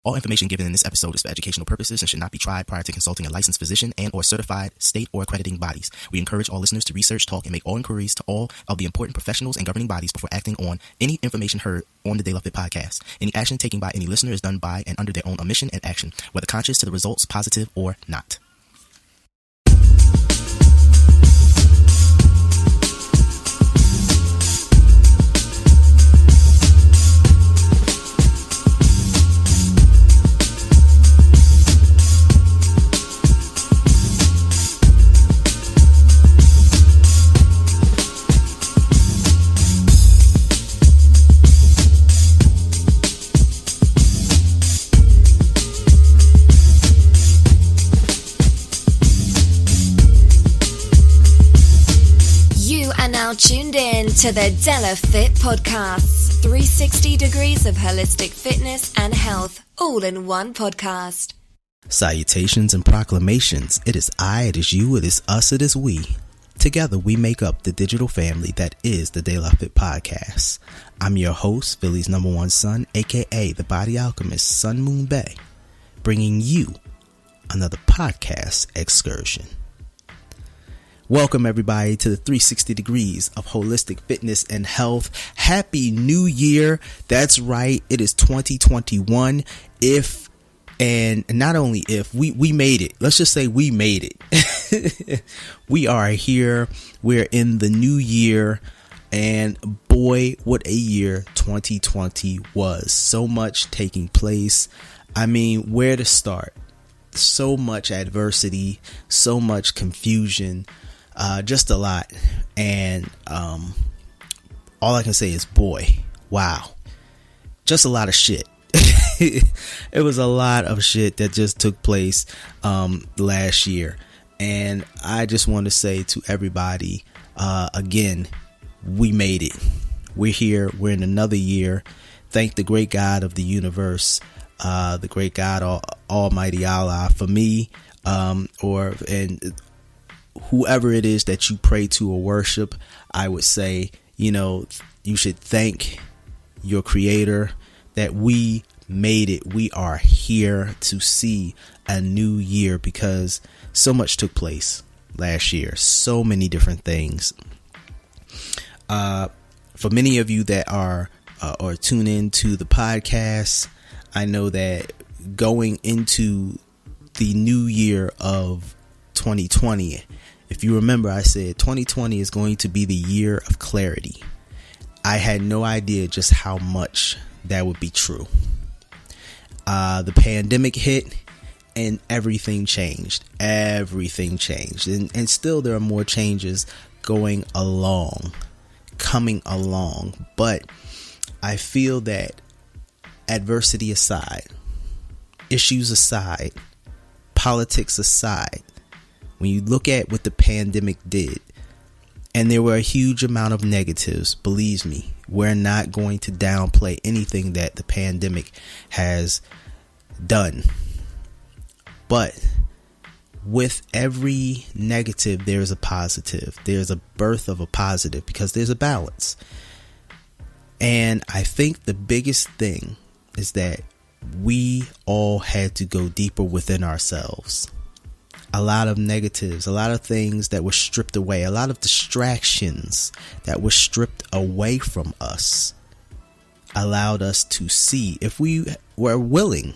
All information given in this episode is for educational purposes and should not be tried prior to consulting a licensed physician and or certified state or accrediting bodies. We encourage all listeners to research, talk, and make all inquiries to all of the important professionals and governing bodies before acting on any information heard on the De La Fit podcast. Any action taken by any listener is done by and under their own omission and action, whether conscious to the results positive or not. Tuned in to the De La Fit podcasts, 360 degrees of holistic fitness and health, all in one podcast. Salutations and proclamations. It is I, it is you, it is us, it is we. Together we make up the digital family that is the De La Fit podcast. I'm your host, Philly's number one son, aka the Body Alchemist, Sun Moon Bay, bringing you another podcast excursion. Welcome everybody to the 360 degrees of holistic fitness and health. Happy New Year. That's right. It is 2021. And not only if, we made it. Let's just say we made it. We are here. We're in the new year. And boy, what a year 2020 was. So much taking place. I mean, where to start? So much adversity, so much confusion. Just a lot. And all I can say is, boy, wow. Just a lot of shit. It was a lot of shit that just took place last year. And I just want to say to everybody, again, we made it. We're here. We're in another year. Thank the great God of the universe, the great God, Almighty Allah, for me, and whoever it is that you pray to or worship. I would say, you should thank your creator that we made it. We are here to see a new year because so much took place last year. So many different things. For many of you that are or tune into the podcast, I know that going into the new year of 2020, if you remember, I said 2020 is going to be the year of clarity. I had no idea just how much that would be true. The pandemic hit and everything changed. Everything changed. And still there are more changes coming along. But I feel that adversity aside, issues aside, politics aside, when you look at what the pandemic did, and there were a huge amount of negatives, believe me, we're not going to downplay anything that the pandemic has done. But with every negative, there's a positive. There's a birth of a positive because there's a balance. And I think the biggest thing is that we all had to go deeper within ourselves. A lot of negatives, a lot of things that were stripped away, a lot of distractions that were stripped away from us allowed us to see, if we were willing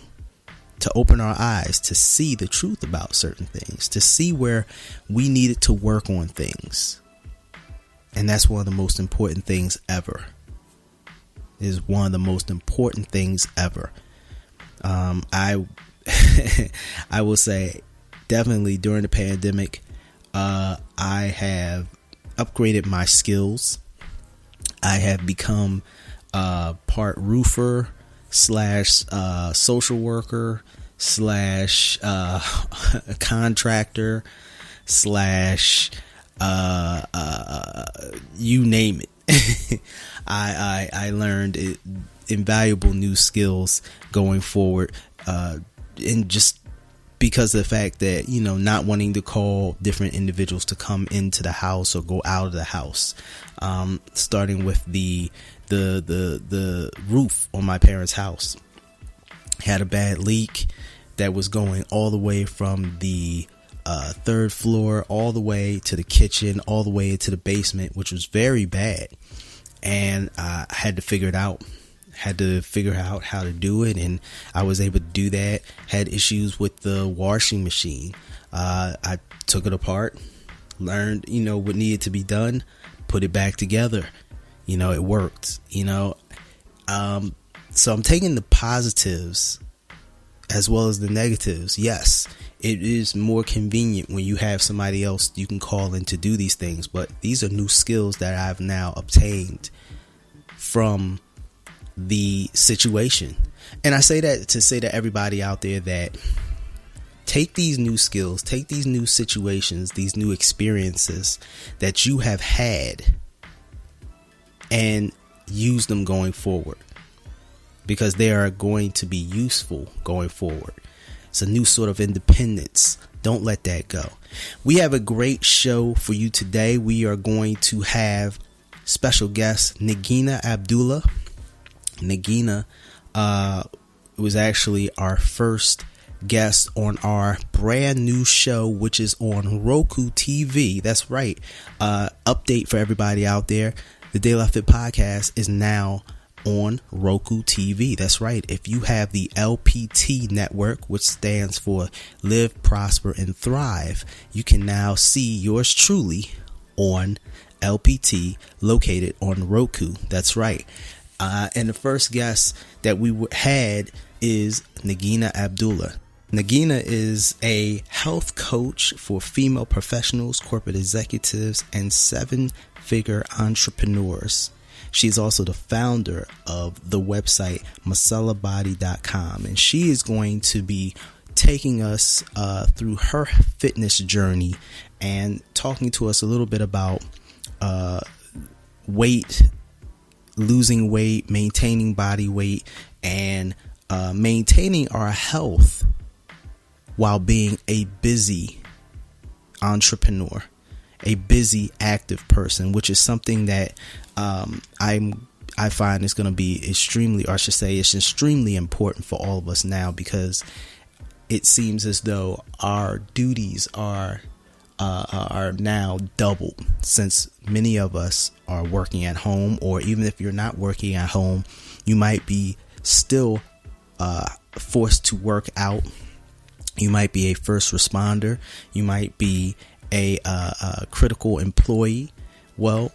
to open our eyes to see the truth about certain things, to see where we needed to work on things. And that's one of the most important things ever. It is one of the most important things ever. I will say, definitely during the pandemic, I have upgraded my skills. I have become part roofer / social worker / contractor / you name it. I learned invaluable new skills going forward, and just because of the fact that, not wanting to call different individuals to come into the house or go out of the house, starting with the roof on my parents' house. had a bad leak that was going all the way from the third floor all the way to the kitchen, all the way into the basement, which was very bad. And I had to figure it out. Had to figure out how to do it, and I was able to do that. Had issues with the washing machine. I took it apart, learned, what needed to be done, put it back together. It worked, So I'm taking the positives as well as the negatives. Yes, it is more convenient when you have somebody else you can call in to do these things, but these are new skills that I've now obtained from the situation. And I say that to say to everybody out there that take these new skills, take these new situations, these new experiences that you have had, and use them going forward, because they are going to be useful going forward. It's a new sort of independence. Don't let that go. We have a great show for you today. We are going to have special guest Nagina Abdullah. Nagina was actually our first guest on our brand new show, which is on Roku TV. That's right. Update for everybody out there. The De La Fit podcast is now on Roku TV. That's right. If you have the LPT network, which stands for Live, Prosper, and Thrive, you can now see yours truly on LPT, located on Roku. That's right. And the first guest that we had is Nagina Abdullah. Nagina is a health coach for female professionals, corporate executives, and seven-figure entrepreneurs. She's also the founder of the website masalabody.com, and she is going to be taking us through her fitness journey and talking to us a little bit about losing weight, maintaining body weight, and maintaining our health while being a busy entrepreneur, a busy active person, which is something that I find is going to be extremely, or I should say it's extremely important for all of us now, because it seems as though our duties are now doubled, since many of us are working at home, or even if you're not working at home, you might be still forced to work out. You might be a first responder. You might be a critical employee. Well,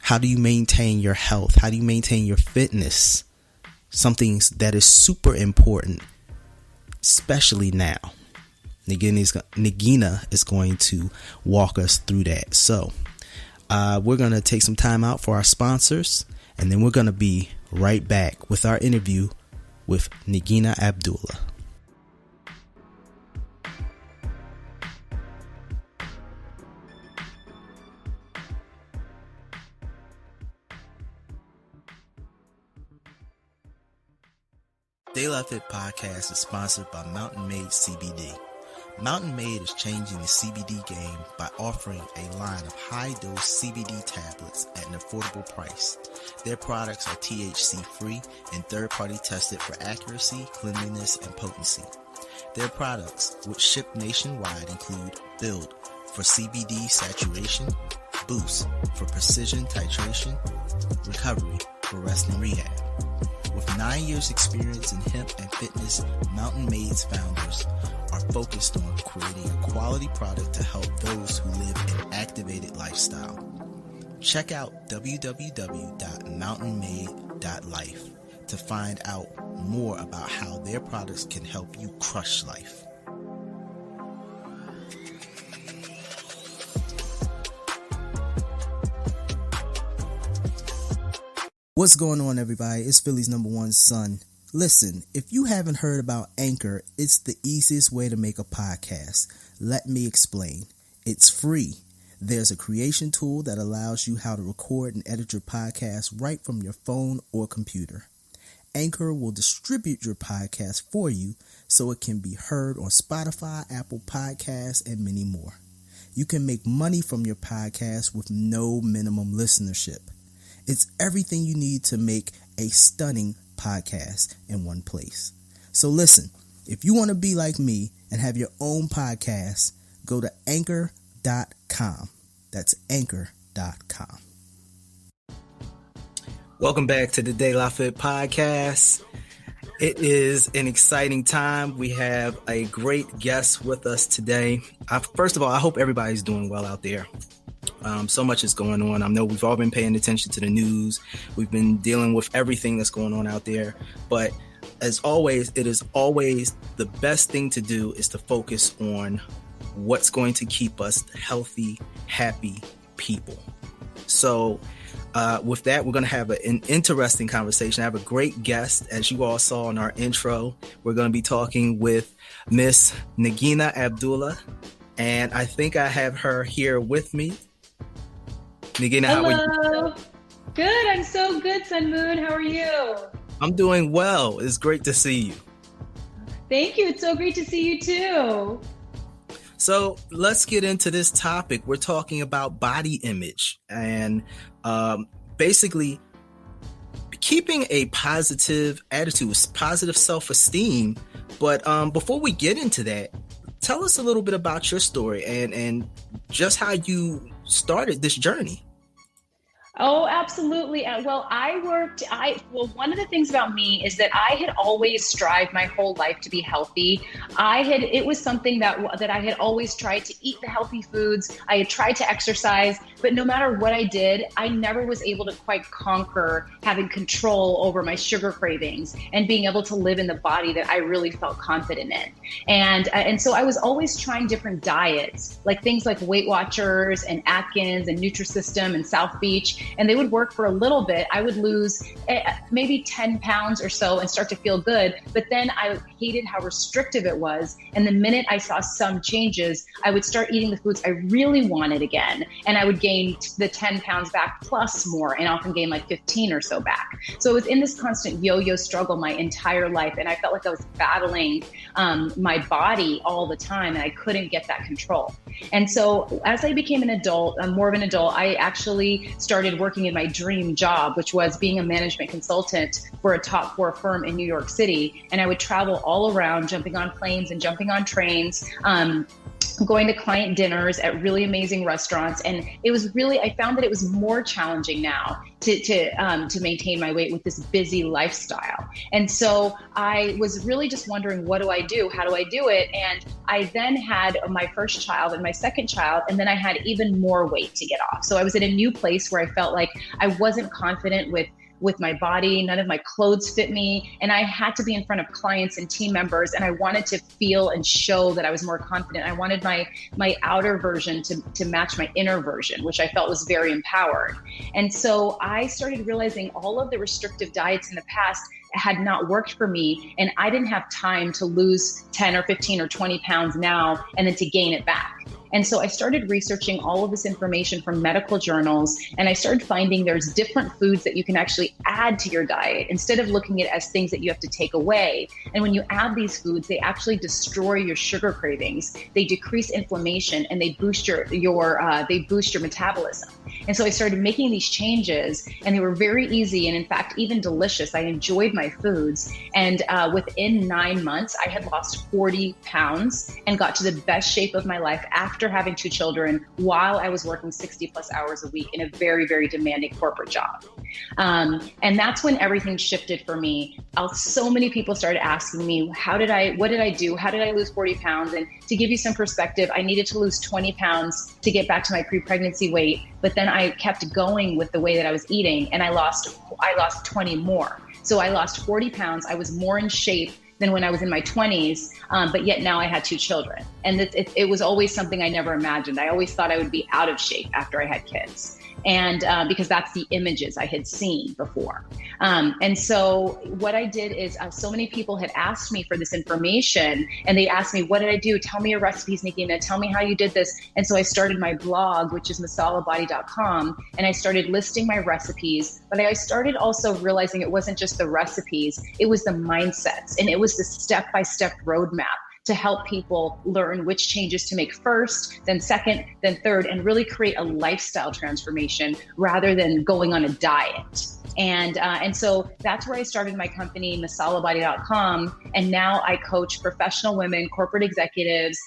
how do you maintain your health? How do you maintain your fitness? Something that is super important, especially now. Nagina is going to walk us through that. So we're going to take some time out for our sponsors, and then we're going to be right back with our interview with Nagina Abdullah. De La Fit podcast is sponsored by Mountain Made CBD. Mountain Made is changing the CBD game by offering a line of high-dose CBD tablets at an affordable price. Their products are THC-free and third-party tested for accuracy, cleanliness, and potency. Their products, which ship nationwide, include Build for CBD saturation, Boost for precision titration, Recovery for rest and rehab. With 9 years experience in hemp and fitness, Mountain Made's founders are focused on creating a quality product to help those who live an activated lifestyle. Check out www.mountainmade.life to find out more about how their products can help you crush life. What's going on, everybody? It's Philly's #1 son. Listen, if you haven't heard about Anchor, it's the easiest way to make a podcast. Let me explain. It's free. There's a creation tool that allows you how to record and edit your podcast right from your phone or computer. Anchor will distribute your podcast for you so it can be heard on Spotify, Apple Podcasts, and many more. You can make money from your podcast with no minimum listenership. It's everything you need to make a stunning podcast in one place. So listen, if you want to be like me and have your own podcast, go to anchor.com. That's anchor.com. Welcome back to the De La Fit podcast. It is an exciting time. We have a great guest with us today. First of all, I hope everybody's doing well out there. So much is going on. I know we've all been paying attention to the news. We've been dealing with everything that's going on out there. But as always, it is always the best thing to do is to focus on what's going to keep us healthy, happy people. So with that, we're going to have an interesting conversation. I have a great guest. As you all saw in our intro, we're going to be talking with Miss Nagina Abdullah. And I think I have her here with me. Nagina, hello. How are you? Good. I'm so good, Sun Moon. How are you? I'm doing well. It's great to see you. Thank you. It's so great to see you too. So let's get into this topic. We're talking about body image and basically keeping a positive attitude, positive self-esteem. But before we get into that, tell us a little bit about your story and just how you started this journey. Oh, absolutely. Well, one of the things about me is that I had always strived my whole life to be healthy. It was something that I had always tried to eat the healthy foods. I had tried to exercise, but no matter what I did, I never was able to quite conquer having control over my sugar cravings and being able to live in the body that I really felt confident in. And so I was always trying different diets, like things like Weight Watchers and Atkins and Nutrisystem and South Beach. And they would work for a little bit. I would lose maybe 10 pounds or so and start to feel good. But then I hated how restrictive it was. And the minute I saw some changes, I would start eating the foods I really wanted again. And I would gain the 10 pounds back plus more and often gain like 15 or so back. So it was in this constant yo-yo struggle my entire life. And I felt like I was battling my body all the time and I couldn't get that control. And so as I became an adult, more of an adult, I actually started working in my dream job, which was being a management consultant for a top 4 firm in New York City. And I would travel all around, jumping on planes and jumping on trains, going to client dinners at really amazing restaurants. And I found that it was more challenging now to maintain my weight with this busy lifestyle. And so I was really just wondering, what do I do? How do I do it? And I then had my first child and my second child, and then I had even more weight to get off. So I was in a new place where I felt like I wasn't confident with my body. None of my clothes fit me. And I had to be in front of clients and team members. And I wanted to feel and show that I was more confident. I wanted my outer version to match my inner version, which I felt was very empowered. And so I started realizing all of the restrictive diets in the past had not worked for me. And I didn't have time to lose 10 or 15 or 20 pounds now and then to gain it back. And so I started researching all of this information from medical journals, and I started finding there's different foods that you can actually add to your diet instead of looking at it as things that you have to take away. And when you add these foods, they actually destroy your sugar cravings, they decrease inflammation, and they boost your metabolism. And so I started making these changes, and they were very easy and in fact even delicious. I enjoyed my foods, and within 9 months I had lost 40 pounds and got to the best shape of my life after having 2 children while I was working 60 plus hours a week in a very, very demanding corporate job. And that's when everything shifted for me. So many people started asking me, what did I do? How did I lose 40 pounds? And to give you some perspective, I needed to lose 20 pounds to get back to my pre-pregnancy weight. But then I kept going with the way that I was eating, and I lost 20 more. So I lost 40 pounds. I was more in shape than when I was in my 20s, but yet now I had 2 children. And it was always something I never imagined. I always thought I would be out of shape after I had kids. And because that's the images I had seen before. And so what I did is so many people had asked me for this information, and they asked me, what did I do? Tell me your recipes, Nagina. Tell me how you did this. And so I started my blog, which is masalabody.com, and I started listing my recipes. But I started also realizing it wasn't just the recipes, it was the mindsets, and it was the step-by-step roadmap to help people learn which changes to make first, then second, then third, and really create a lifestyle transformation rather than going on a diet. And so that's where I started my company, masalabody.com. And now I coach professional women, corporate executives,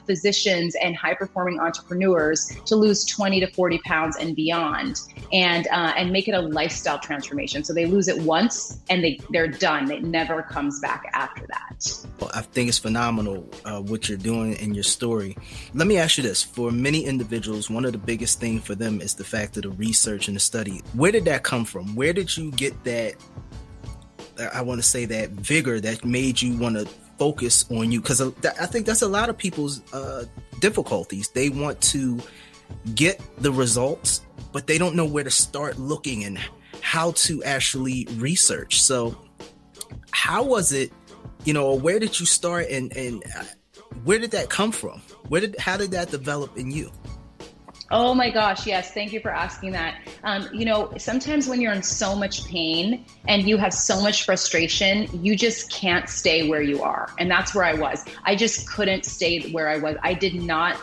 physicians, and high-performing entrepreneurs to lose 20 to 40 pounds and beyond, and make it a lifestyle transformation. So they lose it once and they're done. It never comes back after that. Well, I think it's phenomenal what you're doing in your story. Let me ask you this. For many individuals, one of the biggest things for them is the fact of the research and the study. Where did that come from? Where did you get that, I want to say, that vigor that made you want to focus on you? Because I think that's a lot of people's difficulties. They want to get the results, but they don't know where to start looking and how to actually research. So how was it, where did you start and where did that come from? How did that develop in you? Oh my gosh, yes. Thank you for asking that. Sometimes when you're in so much pain and you have so much frustration, you just can't stay where you are. And that's where I was. I just couldn't stay where I was. I did not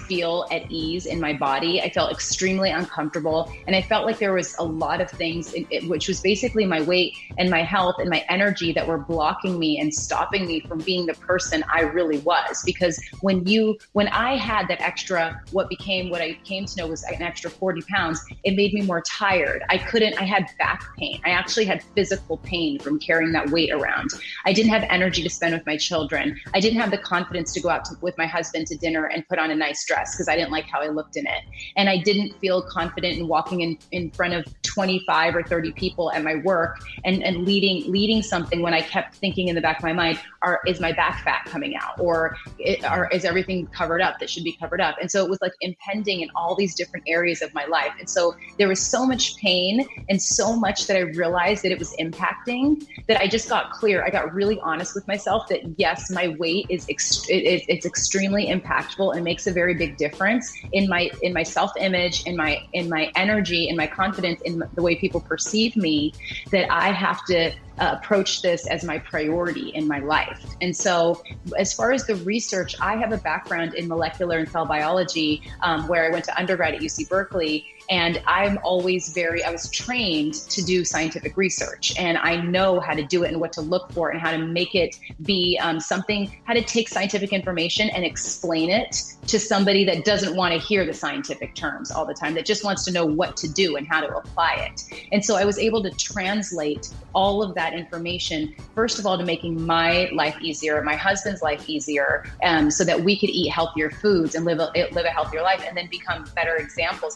feel at ease in my body. I felt extremely uncomfortable. And I felt like there was a lot of things, which was basically my weight and my health and my energy, that were blocking me and stopping me from being the person I really was. Because when I had that extra, what I came to know was an extra 40 pounds, it made me more tired. I had back pain. I actually had physical pain from carrying that weight around. I didn't have energy to spend with my children. I didn't have the confidence to go out with my husband to dinner and put on a nice dress because I didn't like how I looked in it. And I didn't feel confident in walking in front of 25 or 30 people at my work and leading something when I kept thinking in the back of my mind, is my back fat coming out? Or is everything covered up that should be covered up? And so it was like impending in all these different areas of my life. And so there was so much pain and so much that I realized that it was impacting, that I just got clear. I got really honest with myself that yes, my weight is it's extremely impactful and makes a very big difference in my self-image, in my energy, in my confidence, in the way people perceive me, that I have to approach this as my priority in my life. And so as far as the research, I have a background in molecular and cell biology, where I went to undergrad at UC Berkeley. And I was trained to do scientific research, and I know how to do it and what to look for and how to make it be how to take scientific information and explain it to somebody that doesn't want to hear the scientific terms all the time, that just wants to know what to do and how to apply it. And so I was able to translate all of that information, first of all, to making my life easier, my husband's life easier, so that we could eat healthier foods and live a healthier life, and then become healthier examples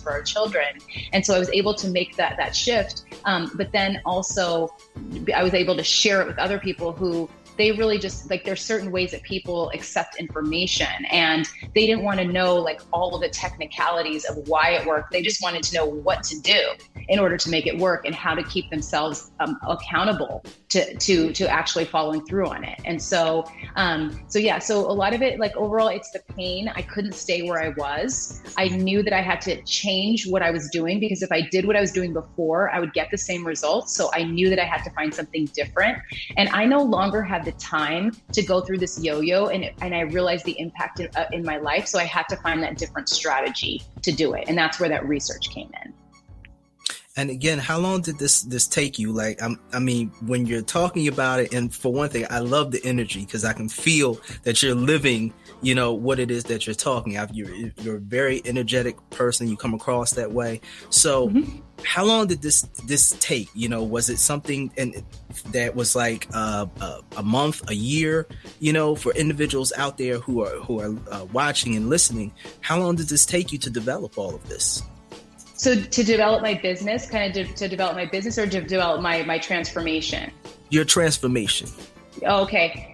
for our children. And so I was able to make that shift. But then also I was able to share it with other people who they really just there's certain ways that people accept information, and they didn't want to know all of the technicalities of why it worked. They just wanted to know what to do in order to make it work and how to keep themselves accountable to actually following through on it. And so a lot of it, overall, it's the pain. I couldn't stay where I was. I knew that I had to change what I was doing, because if I did what I was doing before, I would get the same results. So I knew that I had to find something different. And I no longer have the time to go through this yo-yo, and I realized the impact in my life. So I had to find that different strategy to do it. And that's where that research came in. And again, how long did this take you? When you're talking about it, and for one thing, I love the energy, because I can feel that you're living, what it is that you're talking about. You're a very energetic person. You come across that way. So how long did this take? Was it something that was a month, a year, for individuals out there who are watching and listening? How long did this take you to develop all of this? So to develop my business, or to develop my transformation? Your transformation. Okay.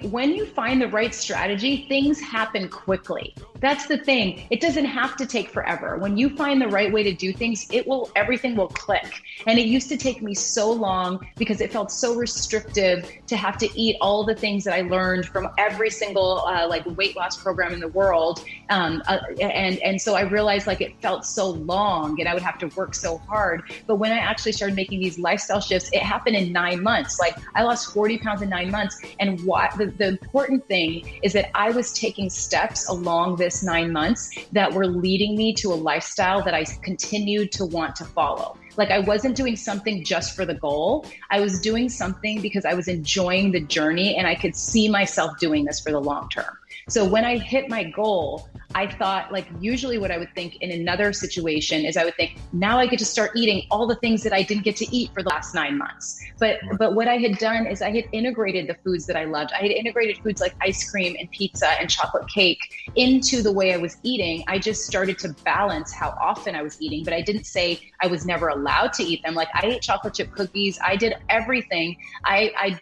When you find the right strategy, things happen quickly. That's the thing. It doesn't have to take forever. When you find the right way to do things, everything will click. And it used to take me so long, because it felt so restrictive to have to eat all the things that I learned from every single weight loss program in the world. And so I realized it felt so long, and I would have to work so hard. But when I actually started making these lifestyle shifts, it happened in 9 months. I lost 40 pounds in 9 months. And the important thing is that I was taking steps along this 9 months that were leading me to a lifestyle that I continued to want to follow. Like I wasn't doing something just for the goal. I was doing something because I was enjoying the journey and I could see myself doing this for the long term. So when I hit my goal, I thought, like, usually what I would think in another situation is I would think, now I get to start eating all the things that I didn't get to eat for the last 9 months. But what I had done is I had integrated the foods that I loved. I had integrated foods like ice cream and pizza and chocolate cake into the way I was eating. I just started to balance how often I was eating, but I didn't say I was never allowed to eat them. Like I ate chocolate chip cookies. I did everything. I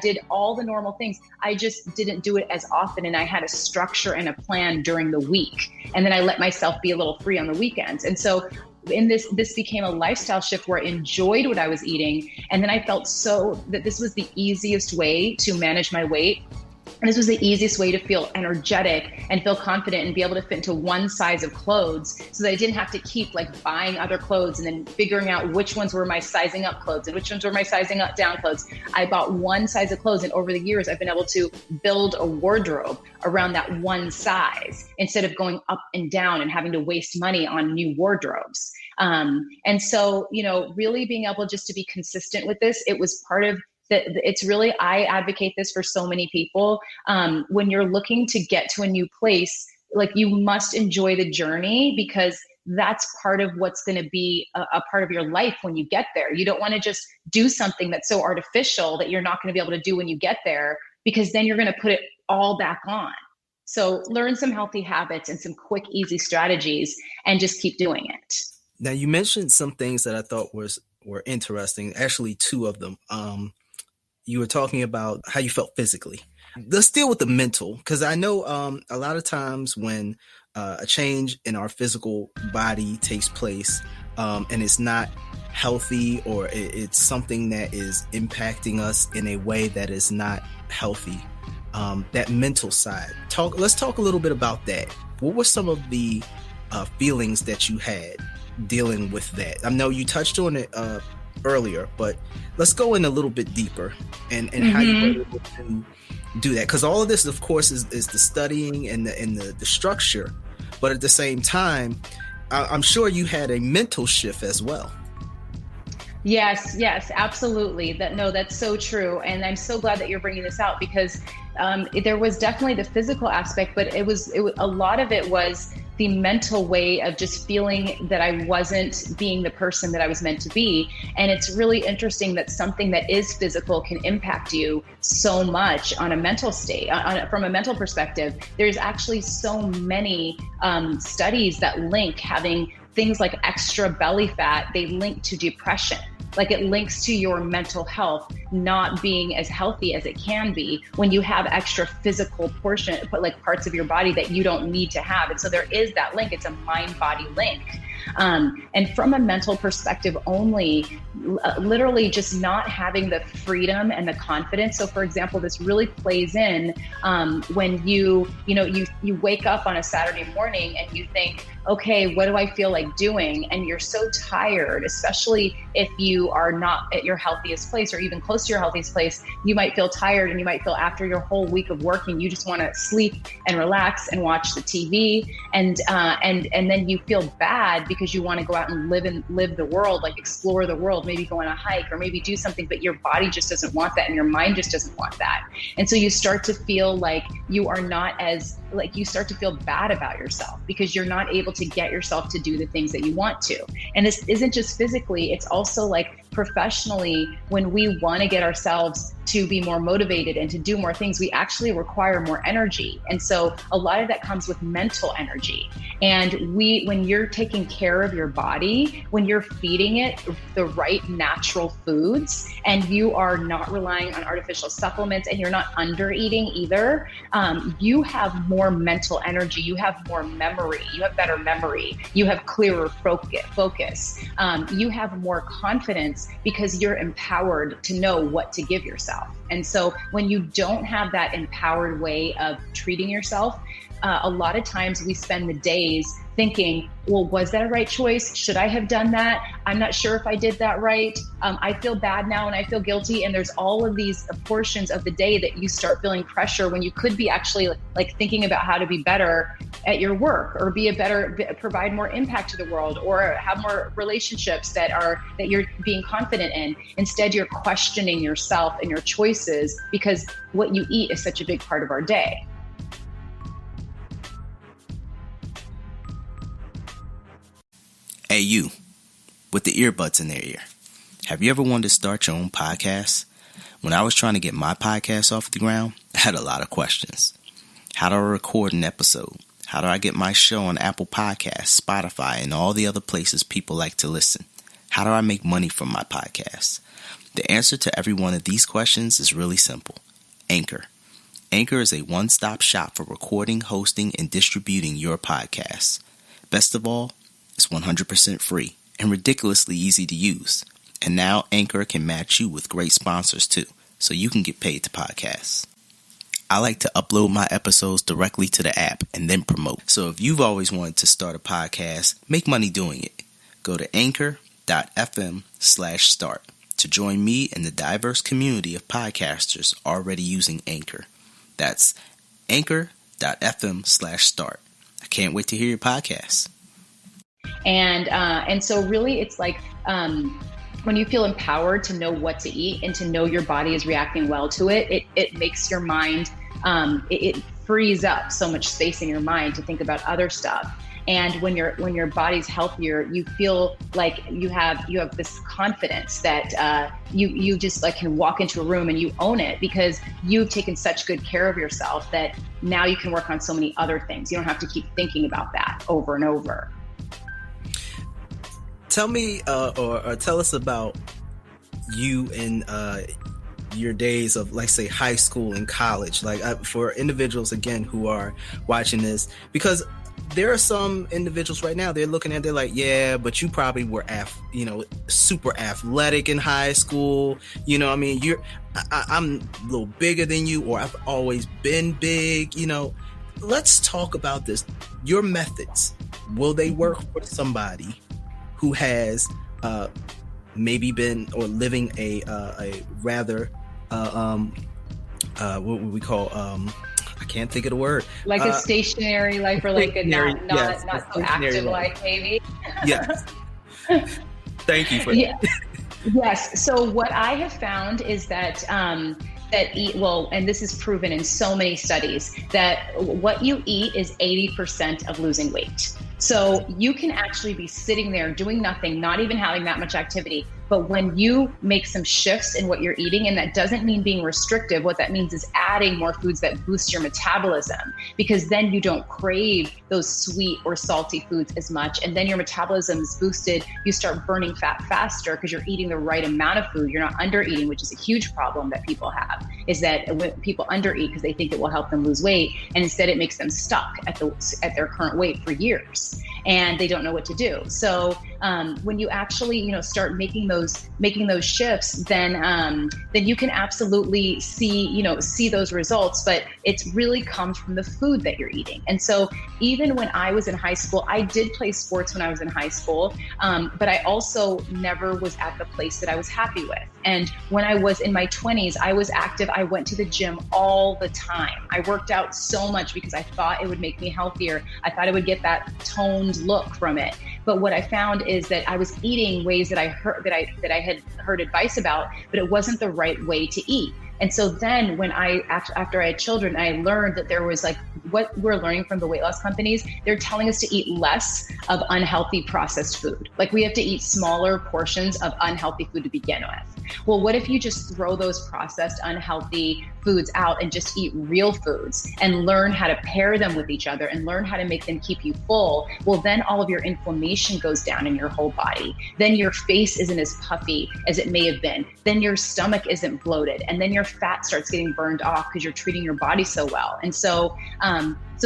did all the normal things. I just didn't do it as often. And I had a structure and a plan during the week. And then I let myself be a little free on the weekends. And so this became a lifestyle shift where I enjoyed what I was eating. And then I felt so that this was the easiest way to manage my weight. And this was the easiest way to feel energetic and feel confident and be able to fit into one size of clothes so that I didn't have to keep like buying other clothes and then figuring out which ones were my sizing up clothes and which ones were my sizing up down clothes. I bought one size of clothes, and over the years, I've been able to build a wardrobe around that one size instead of going up and down and having to waste money on new wardrobes. And so, really being able just to be consistent with this, it was part of it's really, I advocate this for so many people. When you're looking to get to a new place, like you must enjoy the journey because that's part of what's going to be a part of your life when you get there. You don't want to just do something that's so artificial that you're not going to be able to do when you get there, because then you're going to put it all back on. So learn some healthy habits and some quick, easy strategies and just keep doing it. Now you mentioned some things that I thought were interesting, actually 2 of them. You were talking about how you felt physically. Let's deal with the mental, because I know a lot of times when a change in our physical body takes place and it's not healthy, or it's something that is impacting us in a way that is not healthy, that mental side. Let's talk a little bit about that. What were some of the feelings that you had dealing with that? I know you touched on it earlier, but let's go in a little bit deeper and how you were able to do that, because all of this, of course, is the studying and the structure, but at the same time, I'm sure you had a mental shift as well. Yes, absolutely. That's so true. And I'm so glad that you're bringing this out, because there was definitely the physical aspect, but it was a lot of it was the mental way of just feeling that I wasn't being the person that I was meant to be. And it's really interesting that something that is physical can impact you so much on a mental state. From a mental perspective, there's actually so many studies that link having things like extra belly fat, they link to depression. Like it links to your mental health not being as healthy as it can be when you have extra physical parts of your body that you don't need to have. And so there is that link. It's a mind-body link. And from a mental perspective only, literally just not having the freedom and the confidence. So for example, this really plays in when you wake up on a Saturday morning and you think, okay, what do I feel like doing? And you're so tired, especially if you are not at your healthiest place or even close to your healthiest place. You might feel tired, and you might feel after your whole week of working, you just want to sleep and relax and watch the TV. And then you feel bad because you want to go out and live the world, like explore the world, maybe go on a hike or maybe do something, but your body just doesn't want that and your mind just doesn't want that. And so you start to feel like you are not you start to feel bad about yourself because you're not able to get yourself to do the things that you want to. And this isn't just physically, it's also like professionally. When we want to get ourselves to be more motivated and to do more things, we actually require more energy. And so a lot of that comes with mental energy. And when you're taking care of your body, when you're feeding it the right natural foods, and you are not relying on artificial supplements, and you're not under eating either, you have more mental energy, you have more memory, you have better memory, you have clearer focus, you have more confidence because you're empowered to know what to give yourself. And so when you don't have that empowered way of treating yourself, a lot of times we spend the days thinking, well, was that a right choice? Should I have done that? I'm not sure if I did that right. I feel bad now and I feel guilty. And there's all of these portions of the day that you start feeling pressure when you could be actually like thinking about how to be better at your work, or provide more impact to the world, or have more relationships that you're being confident in. Instead, you're questioning yourself and your choices because what you eat is such a big part of our day. Hey, you, with the earbuds in their ear. Have you ever wanted to start your own podcast? When I was trying to get my podcast off the ground, I had a lot of questions. How do I record an episode? How do I get my show on Apple Podcasts, Spotify, and all the other places people like to listen? How do I make money from my podcast? The answer to every one of these questions is really simple. Anchor. Anchor is a one-stop shop for recording, hosting, and distributing your podcasts. Best of all, it's 100% free and ridiculously easy to use. And now Anchor can match you with great sponsors too, so you can get paid to podcasts. I like to upload my episodes directly to the app and then promote. So if you've always wanted to start a podcast, make money doing it. Go to anchor.fm/start to join me and the diverse community of podcasters already using Anchor. That's anchor.fm/start. I can't wait to hear your podcast. And so really it's like, when you feel empowered to know what to eat and to know your body is reacting well to it, it makes your mind, it frees up so much space in your mind to think about other stuff. And when your body's healthier, you feel like you have this confidence that you just like can walk into a room and you own it because you've taken such good care of yourself that now you can work on so many other things. You don't have to keep thinking about that over and over. Tell me or tell us about you in your days of, like, say, high school and college, like for individuals, again, who are watching this, because there are some individuals right now, they're looking at, they're like, yeah, but you probably were super athletic in high school. You know, I mean, I'm a little bigger than you, or I've always been big. You know, let's talk about this. Your methods, will they work for somebody who has maybe been or living a rather what would we call I can't think of the word, like a stationary life, or like a not so active life, maybe. Yes. Thank you for that. Yes. So what I have found is that and this is proven in so many studies, that what you eat is 80% of losing weight. So you can actually be sitting there doing nothing, not even having that much activity. But when you make some shifts in what you're eating, and that doesn't mean being restrictive, what that means is adding more foods that boost your metabolism, because then you don't crave those sweet or salty foods as much. And then your metabolism is boosted. You start burning fat faster because you're eating the right amount of food. You're not under eating, which is a huge problem that people have, is that when people under eat because they think it will help them lose weight, and instead it makes them stuck at their current weight for years, and they don't know what to do. So when you actually, start making those shifts, then you can absolutely see those results. But it really comes from the food that you're eating. And so even when I was in high school, I did play sports when I was in high school, but I also never was at the place that I was happy with. And when I was in my 20s, I was active. I went to the gym all the time. I worked out so much because I thought it would make me healthier. I thought I would get that toned look from it. But what I found is that I was eating ways that I had heard advice about, but it wasn't the right way to eat. And so then when after I had children, I learned that there was, like, what we're learning from the weight loss companies, they're telling us to eat less of unhealthy processed food. Like, we have to eat smaller portions of unhealthy food to begin with. Well, what if you just throw those processed unhealthy foods out and just eat real foods and learn how to pair them with each other and learn how to make them keep you full? Well, then all of your inflammation goes down in your whole body. Then your face isn't as puffy as it may have been. Then your stomach isn't bloated. And then your fat starts getting burned off because you're treating your body so well. And so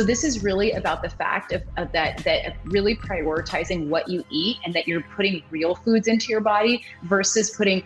this is really about the fact of that really prioritizing what you eat, and that you're putting real foods into your body versus putting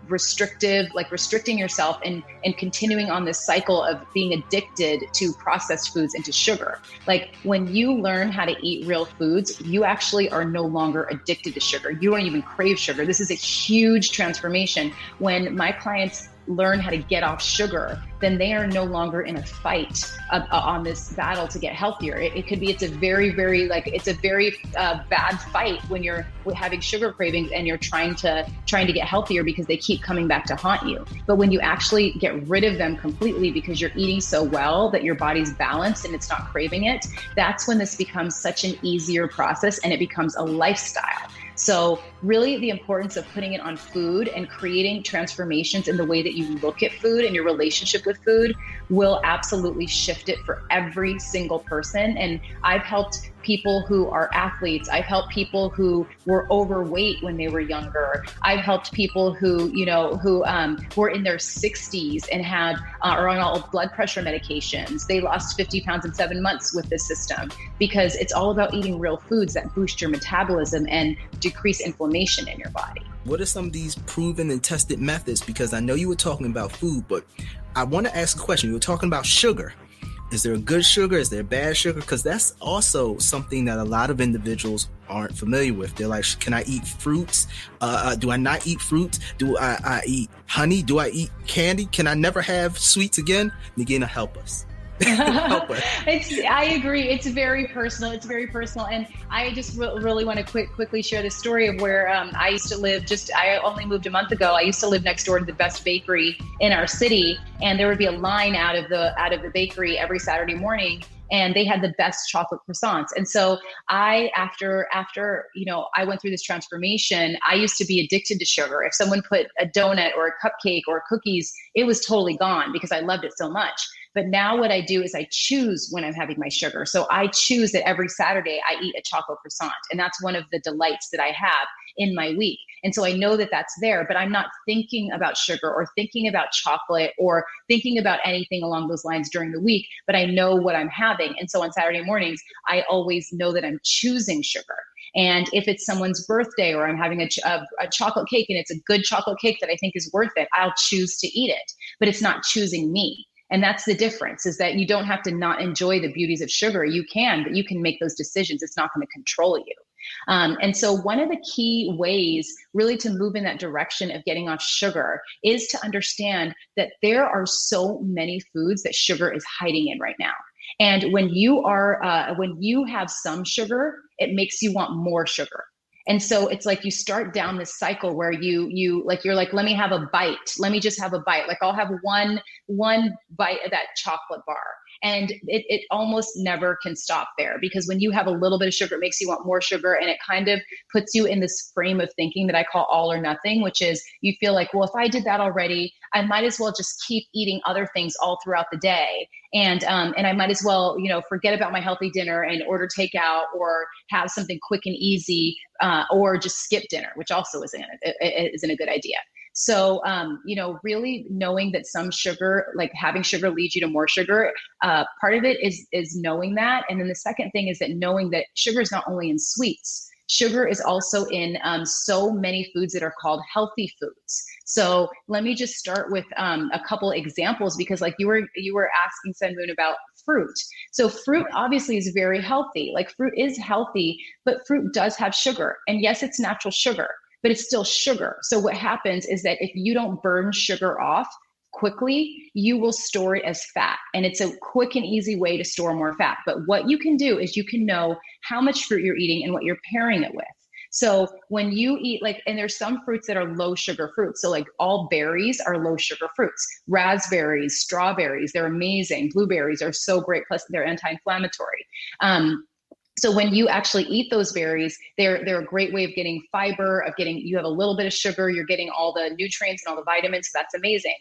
restricting yourself and continuing on this cycle of being addicted to processed foods and to sugar. Like, when you learn how to eat real foods, you actually are no longer addicted to sugar. You don't even crave sugar. This is a huge transformation. When my clients learn how to get off sugar, then they are no longer in a fight on this battle to get healthier. It could be, it's a very bad fight when you're having sugar cravings and you're trying to get healthier because they keep coming back to haunt you. But when you actually get rid of them completely because you're eating so well that your body's balanced and it's not craving it, that's when this becomes such an easier process and it becomes a lifestyle. So really the importance of putting it on food and creating transformations in the way that you look at food and your relationship with food will absolutely shift it for every single person. And I've helped people who are athletes. I've helped people who were overweight when they were younger. I've helped people who were in their 60s and are on all blood pressure medications. They lost 50 pounds in 7 months with this system because it's all about eating real foods that boost your metabolism and decrease inflammation in your body. What are some of these proven and tested methods? Because I know you were talking about food, but I want to ask a question. You were talking about sugar. Is there a good sugar? Is there a bad sugar? Because that's also something that a lot of individuals aren't familiar with. They're like, can I eat fruits? Do I not eat fruits? Do I eat honey? Do I eat candy? Can I never have sweets again? Nagina, help us. I agree. It's very personal. And I just really want to quickly share the story of where I used to live. I only moved a month ago. I used to live next door to the best bakery in our city. And there would be a line out of the bakery every Saturday morning. And they had the best chocolate croissants. And so after I went through this transformation, I used to be addicted to sugar. If someone put a donut or a cupcake or cookies, it was totally gone because I loved it so much. But now what I do is I choose when I'm having my sugar. So I choose that every Saturday I eat a chocolate croissant. And that's one of the delights that I have in my week. And so I know that that's there, but I'm not thinking about sugar or thinking about chocolate or thinking about anything along those lines during the week, but I know what I'm having. And so on Saturday mornings, I always know that I'm choosing sugar. And if it's someone's birthday or I'm having a chocolate cake and it's a good chocolate cake that I think is worth it, I'll choose to eat it, but it's not choosing me. And that's the difference, is that you don't have to not enjoy the beauties of sugar. You can, but you can make those decisions. It's not going to control you. And so one of the key ways really to move in that direction of getting off sugar is to understand that there are so many foods that sugar is hiding in right now. And when you have some sugar, it makes you want more sugar. And so it's like you start down this cycle where you're like, let me have a bite. Let me just have a bite. Like I'll have one bite of that chocolate bar. And it almost never can stop there, because when you have a little bit of sugar, it makes you want more sugar. And it kind of puts you in this frame of thinking that I call all or nothing, which is you feel like, well, if I did that already, I might as well just keep eating other things all throughout the day. And I might as well, forget about my healthy dinner and order takeout or have something quick and easy, or just skip dinner, which also isn't a good idea. So, really knowing that some sugar, like having sugar leads you to more sugar, part of it is knowing that. And then the second thing is that knowing that sugar is not only in sweets, sugar is also in so many foods that are called healthy foods. So let me just start with a couple examples, because like you were asking Sunmoon about fruit. So fruit obviously is very healthy. Like fruit is healthy, but fruit does have sugar. And yes, it's natural sugar, but it's still sugar. So what happens is that if you don't burn sugar off quickly, you will store it as fat. And it's a quick and easy way to store more fat. But what you can do is you can know how much fruit you're eating and what you're pairing it with. So when you eat and there's some fruits that are low sugar fruits. So like all berries are low sugar fruits. Raspberries, strawberries, they're amazing. Blueberries are so great. Plus they're anti-inflammatory. So when you actually eat those berries, they're a great way of getting fiber, you have a little bit of sugar, you're getting all the nutrients and all the vitamins. So that's amazing.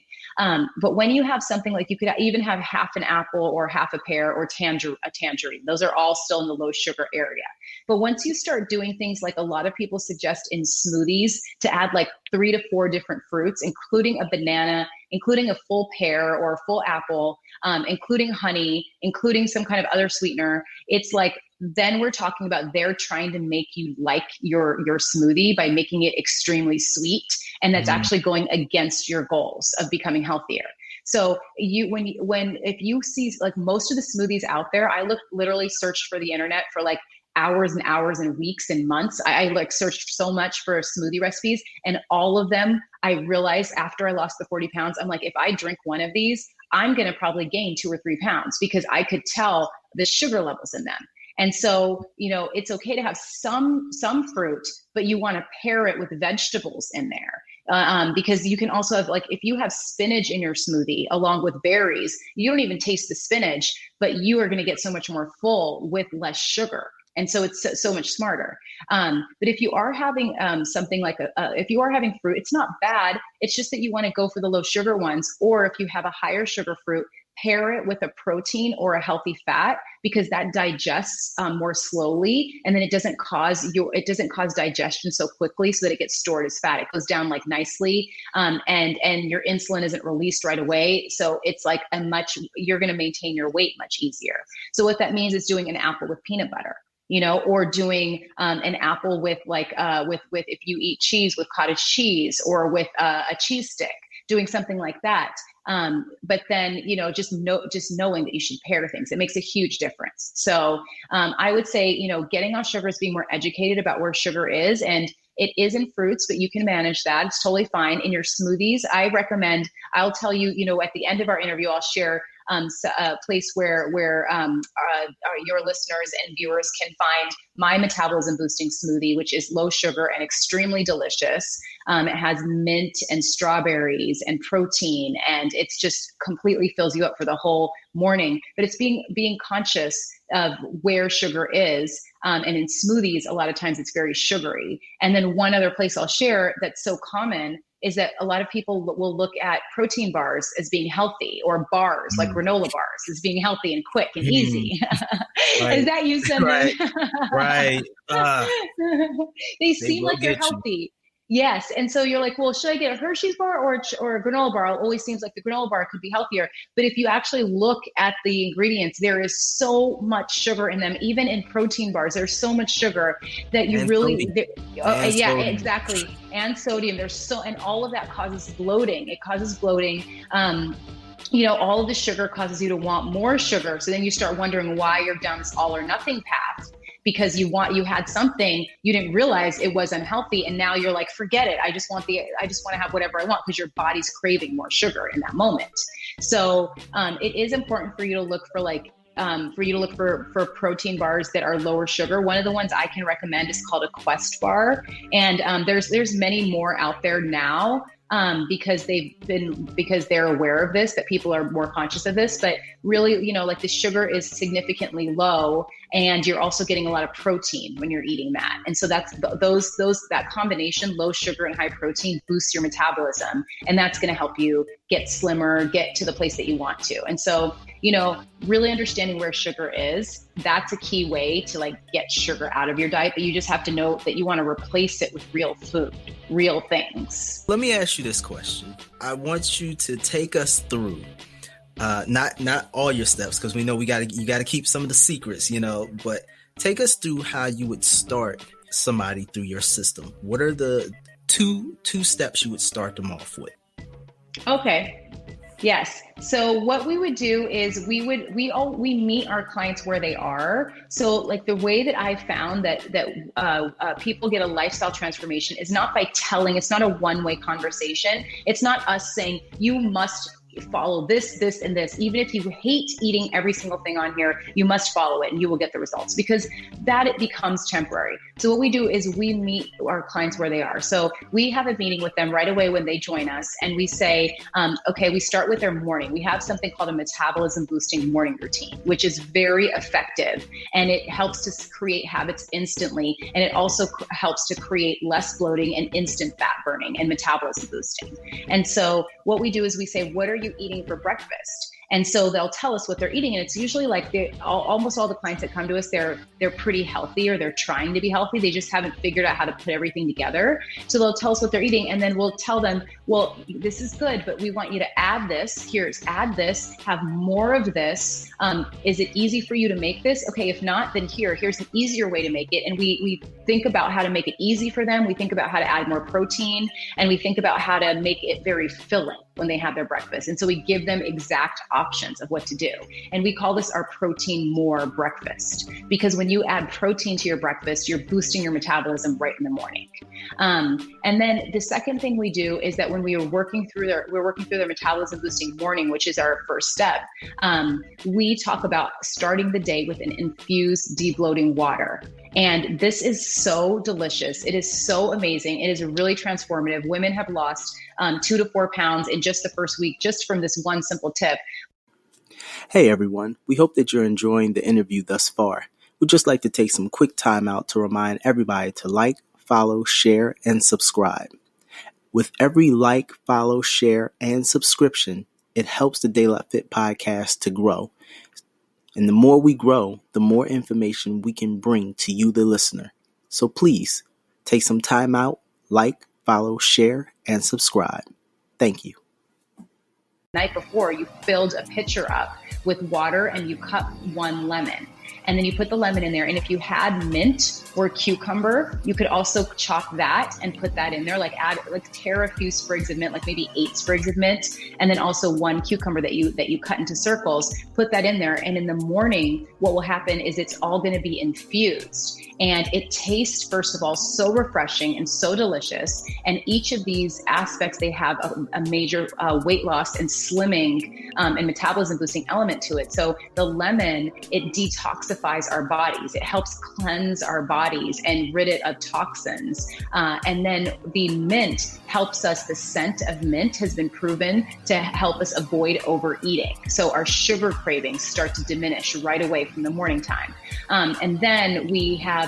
But when you have something like, you could even have half an apple or half a pear or a tangerine, those are all still in the low sugar area. But once you start doing things like a lot of people suggest in smoothies to add like 3 to 4 different fruits, including a banana, including a full pear or a full apple, including honey, including some kind of other sweetener, it's like, then we're talking about they're trying to make you like your smoothie by making it extremely sweet. And that's actually going against your goals of becoming healthier. So if you see like most of the smoothies out there, I literally searched for the internet for like hours and hours and weeks and months. I like searched so much for smoothie recipes, and all of them, I realized after I lost the 40 pounds, I'm like, if I drink one of these, I'm going to probably gain 2 or 3 pounds because I could tell the sugar levels in them. And so, it's okay to have some fruit, but you want to pair it with vegetables in there. Because you can also have, like, if you have spinach in your smoothie along with berries, you don't even taste the spinach, but you are going to get so much more full with less sugar. And so it's so much smarter. But if you are having something like if you are having fruit, it's not bad. It's just that you want to go for the low sugar ones. Or if you have a higher sugar fruit, pair it with a protein or a healthy fat, because that digests more slowly, and then it doesn't cause digestion so quickly, so that it gets stored as fat. It goes down like nicely, and your insulin isn't released right away. So it's like you're going to maintain your weight much easier. So what that means is doing an apple with peanut butter, or doing an apple with with if you eat cheese, with cottage cheese, or with a cheese stick, doing something like that. But then, just knowing that you should pair things, it makes a huge difference. So I would say, getting off sugar is being more educated about where sugar is, and it is in fruits, but you can manage that. It's totally fine. In your smoothies, I'll tell you, at the end of our interview, I'll share a place where your listeners and viewers can find my metabolism boosting smoothie, which is low sugar and extremely delicious. It has mint and strawberries and protein, and it's just completely fills you up for the whole morning. But it's being conscious of where sugar is. And in smoothies, a lot of times it's very sugary. And then one other place I'll share that's so common is that a lot of people will look at protein bars as being healthy, or bars like granola bars as being healthy and quick and easy. Right. Is that you, Simon? Right. They seem like they're healthy. Yes. And so you're like, well, should I get a Hershey's bar or a granola bar? It always seems like the granola bar could be healthier. But if you actually look at the ingredients, there is so much sugar in them. Even in protein bars, there's so much sugar that you exactly. And sodium. And all of that causes bloating. It causes bloating. All of the sugar causes you to want more sugar. So then you start wondering why you're down this all or nothing path. Because you had something, you didn't realize it was unhealthy, and now you're like, forget it. I just want to have whatever I want, because your body's craving more sugar in that moment. So it is important for you to look for protein bars that are lower sugar. One of the ones I can recommend is called a Quest bar, and there's many more out there now. Because they're aware of this, that people are more conscious of this, but really, like the sugar is significantly low, and you're also getting a lot of protein when you're eating that. And so that's that combination, low sugar and high protein, boosts your metabolism. And that's going to help you get slimmer, get to the place that you want to. And so, really understanding where sugar is, that's a key way to get sugar out of your diet. But you just have to know that you want to replace it with real food, real things. Let me ask you this question. I want you to take us through, not all your steps, because we know you got to keep some of the secrets, but take us through how you would start somebody through your system. What are the two steps you would start them off with? Okay. Yes. So what we would do is we meet our clients where they are. So the way that I found that people get a lifestyle transformation is not by telling. It's not a one-way conversation. It's not us saying you must follow this, this, and this. Even if you hate eating every single thing on here, you must follow it and you will get the results, because that it becomes temporary. So what we do is we meet our clients where they are. So we have a meeting with them right away when they join us, and we say, okay, we start with their morning. We have something called a metabolism boosting morning routine, which is very effective, and it helps to create habits instantly. And it also helps to create less bloating and instant fat burning and metabolism boosting. And so what we do is we say, what are you eating for breakfast? And so they'll tell us what they're eating. And it's usually almost all the clients that come to us, they're pretty healthy, or they're trying to be healthy. They just haven't figured out how to put everything together. So they'll tell us what they're eating. And then we'll tell them, well, this is good, but we want you to add this. Add this, have more of this. Is it easy for you to make this? Okay, if not, then here's an easier way to make it. And we think about how to make it easy for them. We think about how to add more protein, and we think about how to make it very filling. when they have their breakfast. And so we give them exact options of what to do. And we call this our protein more breakfast, because when you add protein to your breakfast, you're boosting your metabolism right in the morning. And then the second thing we do is that when we're working through their metabolism boosting morning, which is our first step, we talk about starting the day with an infused debloating water. And this is so delicious. It is so amazing. It is really transformative. Women have lost 2 to 4 pounds in just the first week, just from this one simple tip. Hey everyone, we hope that you're enjoying the interview thus far. We'd just like to take some quick time out to remind everybody to like, follow, share, and subscribe. With every like, follow, share, and subscription, it helps the De La Fit podcast to grow. And the more we grow, the more information we can bring to you, the listener. So please take some time out, like, follow, share, and subscribe. Thank you. Night before, you filled a pitcher up with water and you cut 1 lemon. And then you put the lemon in there. And if you had mint or cucumber, you could also chop that and put that in there, tear a few sprigs of mint, like maybe 8 sprigs of mint, and then also 1 cucumber that you cut into circles, put that in there. And in the morning, what will happen is it's all going to be infused. And it tastes, first of all, so refreshing and so delicious. And each of these aspects, they have a major weight loss and slimming and metabolism boosting element to it. So the lemon, it detoxifies our bodies. It helps cleanse our bodies and rid it of toxins. And then the mint helps us. The scent of mint has been proven to help us avoid overeating. So our sugar cravings start to diminish right away from the morning time. And then we have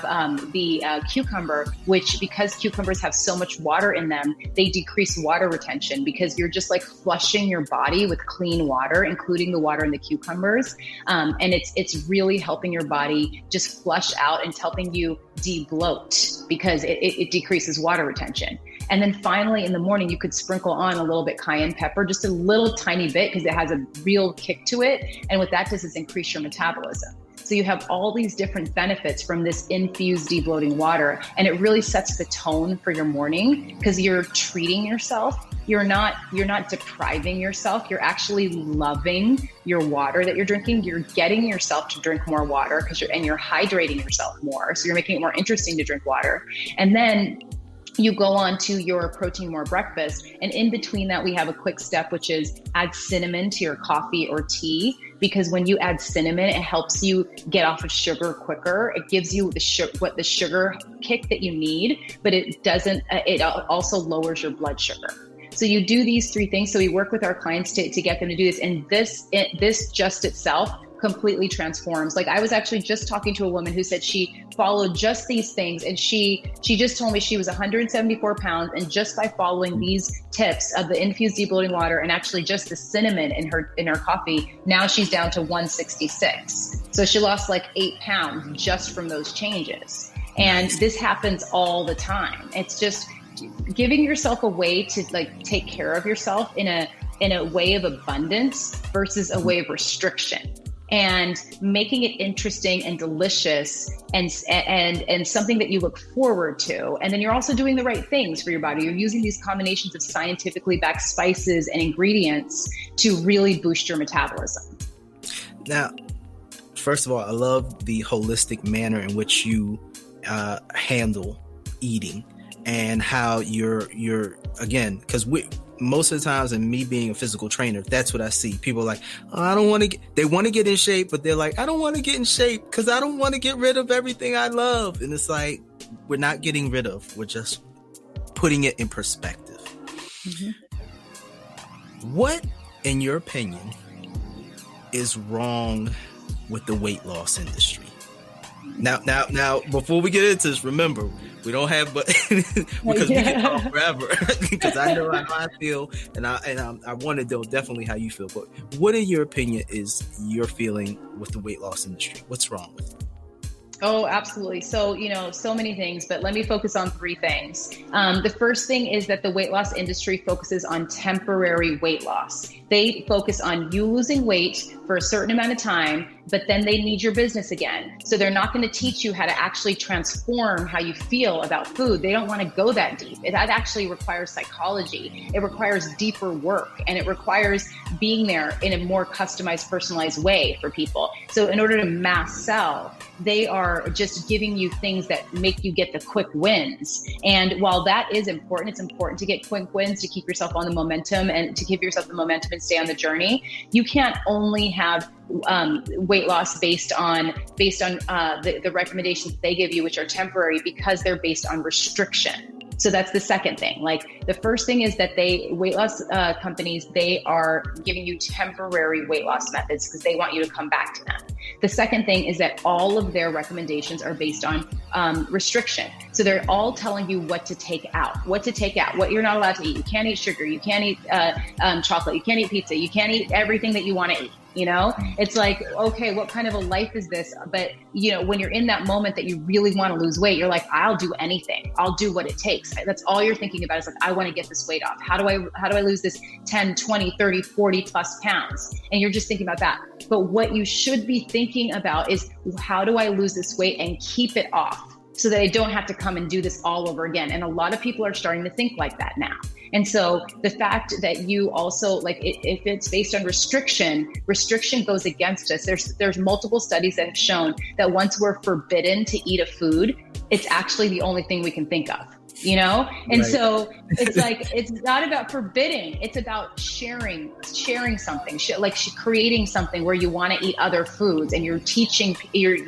the cucumber, which, because cucumbers have so much water in them, they decrease water retention, because you're just like flushing your body with clean water, including the water in the cucumbers. And it's really helping your body just flush out, and it's helping you de-bloat because it decreases water retention. And then finally, in the morning, you could sprinkle on a little bit cayenne pepper, just a little tiny bit, because it has a real kick to it. And what that does is increase your metabolism. So you have all these different benefits from this infused debloating water, and it really sets the tone for your morning, because you're treating yourself. You're not depriving yourself. You're actually loving your water that you're drinking. You're getting yourself to drink more water and you're hydrating yourself more. So you're making it more interesting to drink water. And then you go on to your protein more breakfast. And in between that, we have a quick step, which is add cinnamon to your coffee or tea, because when you add cinnamon, it helps you get off of sugar quicker. It gives you the sugar kick that you need, but it also lowers your blood sugar. So you do these 3 things. So we work with our clients to get them to do this. And this just itself completely transforms. Like, I was actually just talking to a woman who said she followed just these things, and she just told me she was 174 pounds, and just by following these tips of the infused debloating water and actually just the cinnamon in her coffee, now she's down to 166. So she lost like 8 pounds just from those changes. And this happens all the time. It's just giving yourself a way to take care of yourself in a way of abundance versus a way of restriction, and making it interesting and delicious and something that you look forward to. And then you're also doing the right things for your body. You're using these combinations of scientifically backed spices and ingredients to really boost your metabolism. Now, first of all, I love the holistic manner in which you handle eating, and how you're again, because most of the times, and me being a physical trainer, that's what I see. People are like, oh, I don't want to they want to get in shape, but they're like, I don't want to get in shape because I don't want to get rid of everything I love. And it's like, we're not getting rid of, we're just putting it in perspective. Mm-hmm. What, in your opinion, is wrong with the weight loss industry? Now, before we get into this, remember, we don't have, but because we can talk forever. Because I know how I feel, and I want to know definitely how you feel. But what, in your opinion, is your feeling with the weight loss industry? What's wrong with it? Oh, absolutely. So, so many things, but let me focus on 3 things. The first thing is that the weight loss industry focuses on temporary weight loss. They focus on you losing weight for a certain amount of time, but then they need your business again. So they're not going to teach you how to actually transform how you feel about food. They don't want to go that deep. That actually requires psychology. It requires deeper work, and it requires being there in a more customized, personalized way for people. So in order to mass sell, they are just giving you things that make you get the quick wins. And while that is important, it's important to get quick wins to keep yourself on the momentum and to give yourself the momentum and stay on the journey. You can't only have weight loss based on the recommendations they give you, which are temporary, because they're based on restriction. So that's the second thing. Like, the first thing is that weight loss companies, they are giving you temporary weight loss methods because they want you to come back to them. The second thing is that all of their recommendations are based on restriction. So they're all telling you what to take out, what you're not allowed to eat. You can't eat sugar. You can't eat chocolate. You can't eat pizza. You can't eat everything that you want to eat. You know, it's like, okay, what kind of a life is this? But, you know, when you're in that moment that you really want to lose weight, you're like, I'll do anything. I'll do what it takes. That's all you're thinking about is like, I want to get this weight off. How do I lose this 10, 20, 30, 40 plus pounds? And you're just thinking about that. But what you should be thinking about is, how do I lose this weight and keep it off so that I don't have to come and do this all over again? And a lot of people are starting to think like that now. And so the fact that you also, like, if it's based on restriction goes against us. There's multiple studies that have shown that once we're forbidden to eat a food, it's actually the only thing we can think of. You know? And right. So it's like, it's not about forbidding, it's about sharing something, creating something where you want to eat other foods, and you're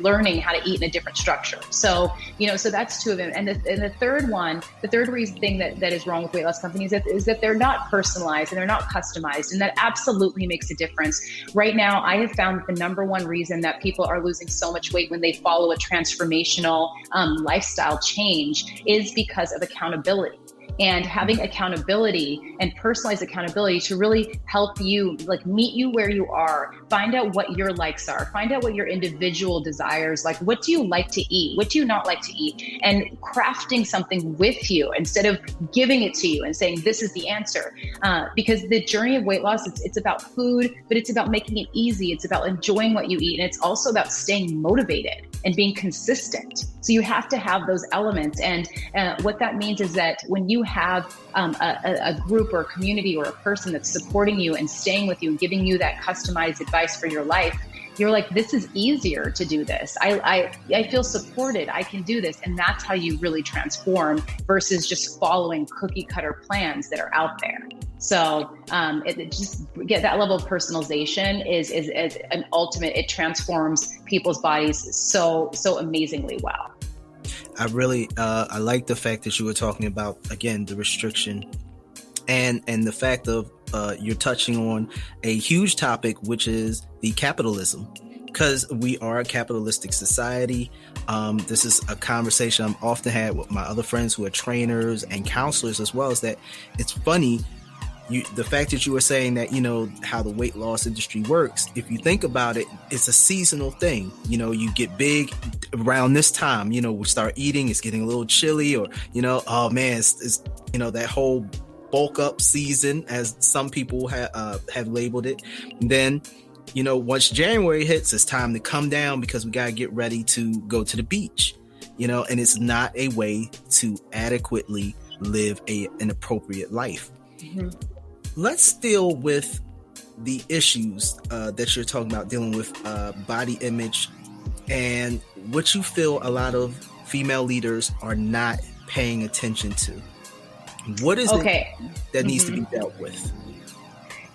learning how to eat in a different structure. So, you know, so that's two of them. And the third reason thing that is wrong with weight loss companies is that they're not personalized and they're not customized. And that absolutely makes a difference. Right now, I have found that the number one reason that people are losing so much weight when they follow a transformational lifestyle change is because of accountability. And having accountability and personalized accountability to really help you, like, meet you where you are, find out what your likes are, find out what your individual desires, like, what do you like to eat? What do you not like to eat? And crafting something with you instead of giving it to you and saying, this is the answer. Because the journey of weight loss, it's about food, but it's about making it easy. It's about enjoying what you eat. And it's also about staying motivated and being consistent. So you have to have those elements. And what that means is that when you have a group or a community or a person that's supporting you and staying with you and giving you that customized advice for your life, you're like, this is easier to do this. I feel supported. I can do this. And that's how you really transform versus just following cookie cutter plans that are out there. So it just get that level of personalization is an ultimate. It transforms people's bodies so amazingly well. I really I like the fact that you were talking about, again, the restriction and the fact of you're touching on a huge topic, which is the capitalism, because we are a capitalistic society. This is a conversation I'm often had with my other friends who are trainers and counselors as well, is that it's funny. The fact that you were saying that, you know, how the weight loss industry works, if you think about it, it's a seasonal thing. You know, you get big around this time, you know, we start eating, it's getting a little chilly, or, you know, oh man, it's you know, that whole bulk up season, as some people have labeled it. And then, you know, once January hits, it's time to come down because we got to get ready to go to the beach, you know, and it's not a way to adequately live an appropriate life. Mm-hmm. Let's deal with the issues that you're talking about, dealing with body image and what you feel a lot of female leaders are not paying attention to. What is it that needs to be dealt with?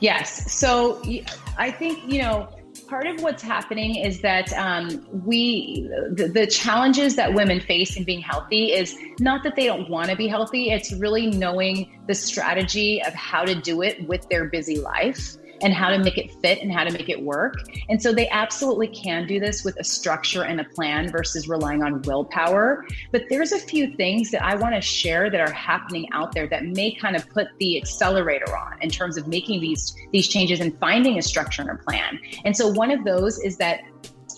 Yes. So I think, you know, part of what's happening is that the challenges that women face in being healthy is not that they don't want to be healthy. It's really knowing the strategy of how to do it with their busy life and how to make it fit and how to make it work. And so they absolutely can do this with a structure and a plan versus relying on willpower. But there's a few things that I want to share that are happening out there that may kind of put the accelerator on in terms of making these changes and finding a structure and a plan. And so one of those is that,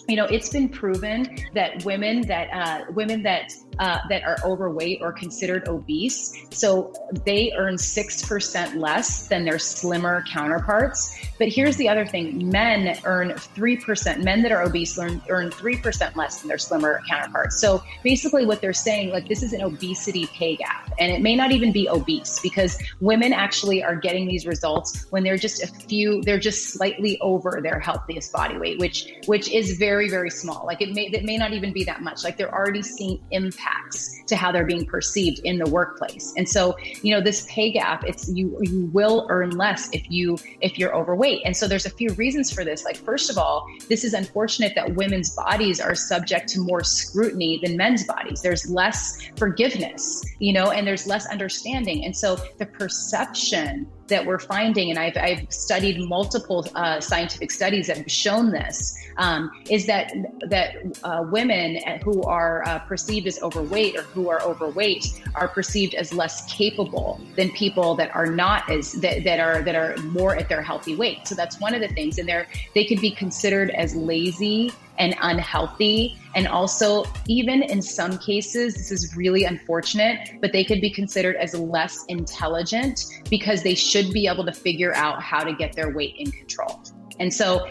you know, it's been proven that women that that are overweight or considered obese. So they earn 6% less than their slimmer counterparts. But here's the other thing. Men earn 3%. Men that are obese earn 3% less than their slimmer counterparts. So basically what they're saying, like, this is an obesity pay gap. And it may not even be obese, because women actually are getting these results when they're just slightly over their healthiest body weight, which is very, very small. Like it may not even be that much. Like they're already seeing impacts to how they're being perceived in the workplace. And so, this pay gap, you will earn less if you're overweight. And so there's a few reasons for this. Like, first of all, this is unfortunate that women's bodies are subject to more scrutiny than men's bodies. There's less forgiveness, and there's less understanding. And so the perception that we're finding, and I've studied multiple scientific studies that have shown this, is that women who are perceived as overweight or who are overweight are perceived as less capable than people that are not that are more at their healthy weight. So that's one of the things. And they could be considered as lazy and unhealthy. And also, even in some cases, this is really unfortunate, but they could be considered as less intelligent because they should be able to figure out how to get their weight in control. And so,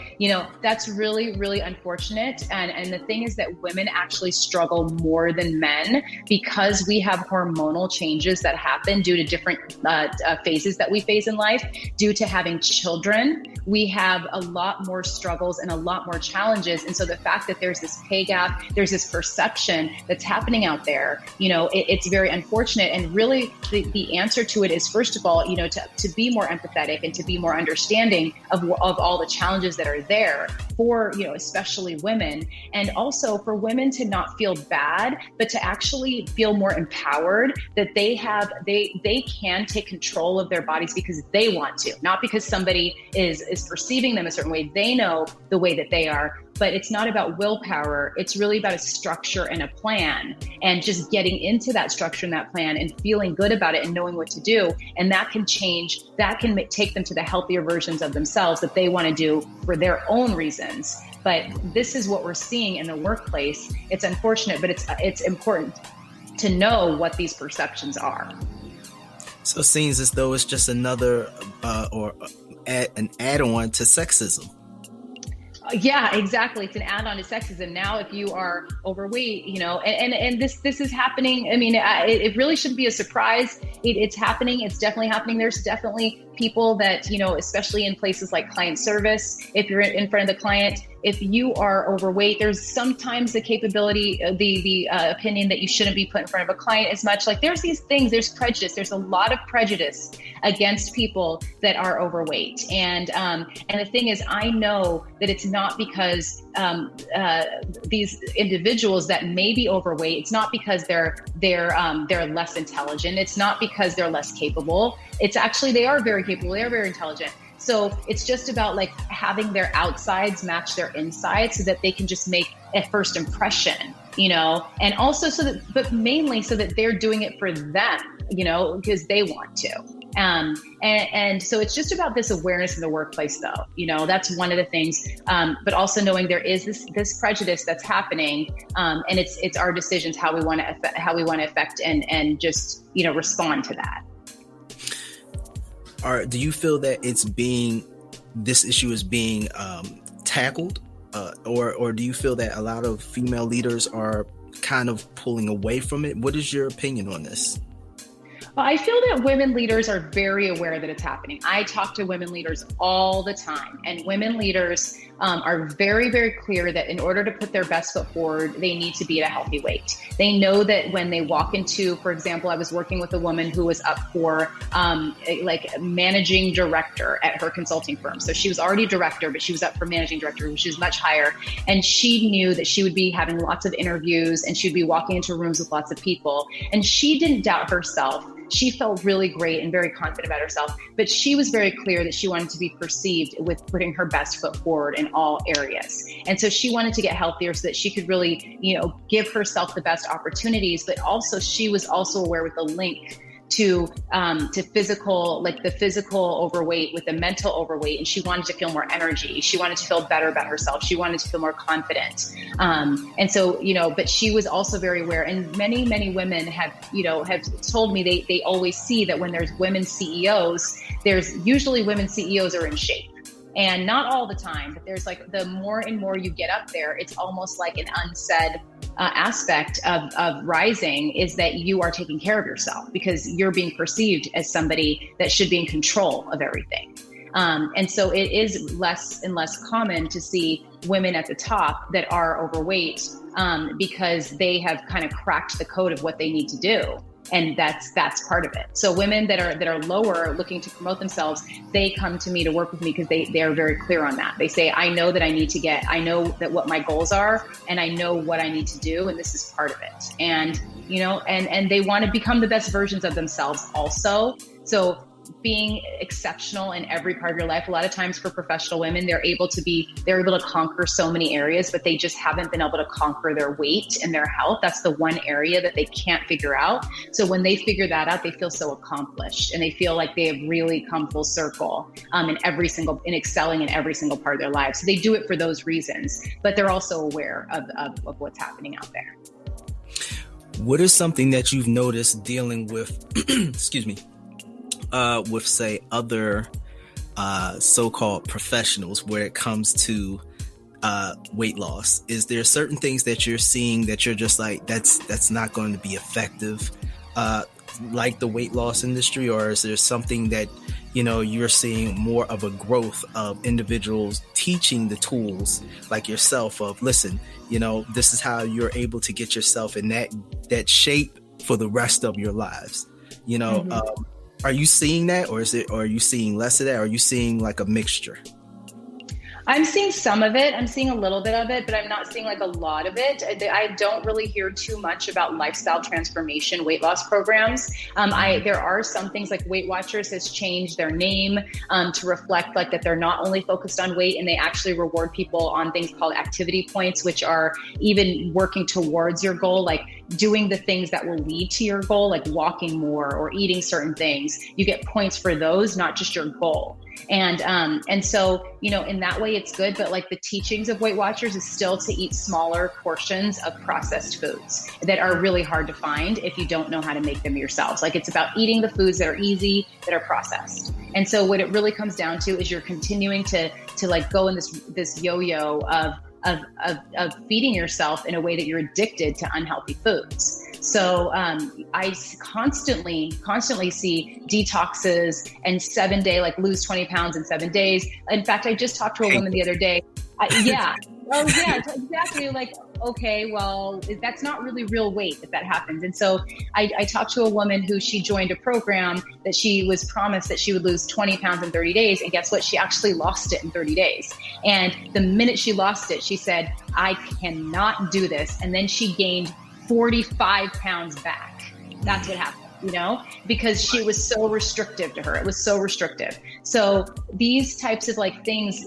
that's really, really unfortunate. And the thing is that women actually struggle more than men because we have hormonal changes that happen due to different phases that we face in life. Due to having children, we have a lot more struggles and a lot more challenges. And so the fact that there's this pay gap, there's this perception that's happening out there, it's very unfortunate. And really the answer to it is, first of all, to be more empathetic and to be more understanding of all the challenges that are there for, especially women, and also for women to not feel bad, but to actually feel more empowered that they can take control of their bodies because they want to, not because somebody is perceiving them a certain way. They know the way that they are, but it's not about willpower. It's really about a structure and a plan, and just getting into that structure and that plan and feeling good about it and knowing what to do. And that can change, that can take them to the healthier versions of themselves that they want to do for their own reasons. But this is what we're seeing in the workplace. It's unfortunate, but it's important to know what these perceptions are. So it seems as though it's just another an add-on to sexism. Yeah, exactly. It's an add-on to sexism. Now, if you are overweight, and this is happening. I mean, it really shouldn't be a surprise. It's happening. It's definitely happening. There's definitely people that, especially in places like client service, if you're in front of the client, if you are overweight, there's sometimes the capability, the opinion that you shouldn't be put in front of a client as much. Like there's these things, there's prejudice. There's a lot of prejudice against people that are overweight. And the thing is, I know that it's not because these individuals that may be overweight, it's not because they're less intelligent. It's not because they're less capable. It's actually, they are very capable. They are very intelligent. So it's just about like having their outsides match their insides so that they can just make a first impression, and also but mainly so that they're doing it for them, because they want to. And so it's just about this awareness in the workplace though, that's one of the things, but also knowing there is this prejudice that's happening. And it's our decisions, how we want to affect and just, respond to that. Do you feel that this issue is being tackled, or do you feel that a lot of female leaders are kind of pulling away from it? What is your opinion on this? Well, I feel that women leaders are very aware that it's happening. I talk to women leaders all the time, and women leaders are very, very clear that in order to put their best foot forward, they need to be at a healthy weight. They know that when they walk into, for example, I was working with a woman who was up for managing director at her consulting firm. So she was already director, but she was up for managing director, which is much higher. And she knew that she would be having lots of interviews and she'd be walking into rooms with lots of people. And she didn't doubt herself. She felt really great and very confident about herself, but she was very clear that she wanted to be perceived with putting her best foot forward in all areas. And so she wanted to get healthier so that she could really, give herself the best opportunities, but also she was also aware with the link to physical, like the physical overweight with the mental overweight. And she wanted to feel more energy. She wanted to feel better about herself. She wanted to feel more confident. And so, but she was also very aware, and many, many women have told me they always see that when there's women CEOs, there's usually women CEOs are in shape. And not all the time, but there's like the more and more you get up there, it's almost like an unsaid aspect of rising is that you are taking care of yourself because you're being perceived as somebody that should be in control of everything. And so it is less and less common to see women at the top that are overweight because they have kind of cracked the code of what they need to do. And that's part of it. So women that are lower looking to promote themselves, they come to me to work with me because they are very clear on that. They say, I know that I know that what my goals are, and I know what I need to do, and this is part of it. And, and they want to become the best versions of themselves also. So being exceptional in every part of your life. A lot of times for professional women, they're able to conquer so many areas, but they just haven't been able to conquer their weight and their health. That's the one area that they can't figure out. So when they figure that out, they feel so accomplished and they feel like they have really come full circle in excelling in every single part of their lives. So they do it for those reasons, but they're also aware of what's happening out there. What is something that you've noticed dealing with, excuse me, with say other so-called professionals where it comes to weight loss? Is there certain things that you're seeing that you're just like, that's not going to be effective like the weight loss industry? Or is there something that you're seeing more of a growth of individuals teaching the tools like yourself of, listen, this is how you're able to get yourself in that shape for the rest of your lives? Are you seeing that, or are you seeing less of that? Or are you seeing like a mixture? I'm seeing some of it. I'm seeing a little bit of it, but I'm not seeing like a lot of it. I don't really hear too much about lifestyle transformation weight loss programs. There are some things like Weight Watchers has changed their name to reflect like that they're not only focused on weight, and they actually reward people on things called activity points, which are even working towards your goal, like doing the things that will lead to your goal, like walking more or eating certain things. You get points for those, not just your goal. And so, in that way it's good, but like the teachings of Weight Watchers is still to eat smaller portions of processed foods that are really hard to find if you don't know how to make them yourselves. Like it's about eating the foods that are easy, that are processed. And so what it really comes down to is you're continuing to like go in this yo-yo of feeding yourself in a way that you're addicted to unhealthy foods. So I constantly see detoxes and 7 day, like lose 20 pounds in 7 days. In fact, I just talked to a woman the other day. Yeah. Oh yeah, exactly. Like, okay, well, that's not really real weight if that happens. And so I talked to a woman who she joined a program that she was promised that she would lose 20 pounds in 30 days. And guess what? She actually lost it in 30 days. And the minute she lost it, she said, I cannot do this. And then she gained 45 pounds back. That's what happened. Because she was so restrictive to her. It was so restrictive. So these types of like things,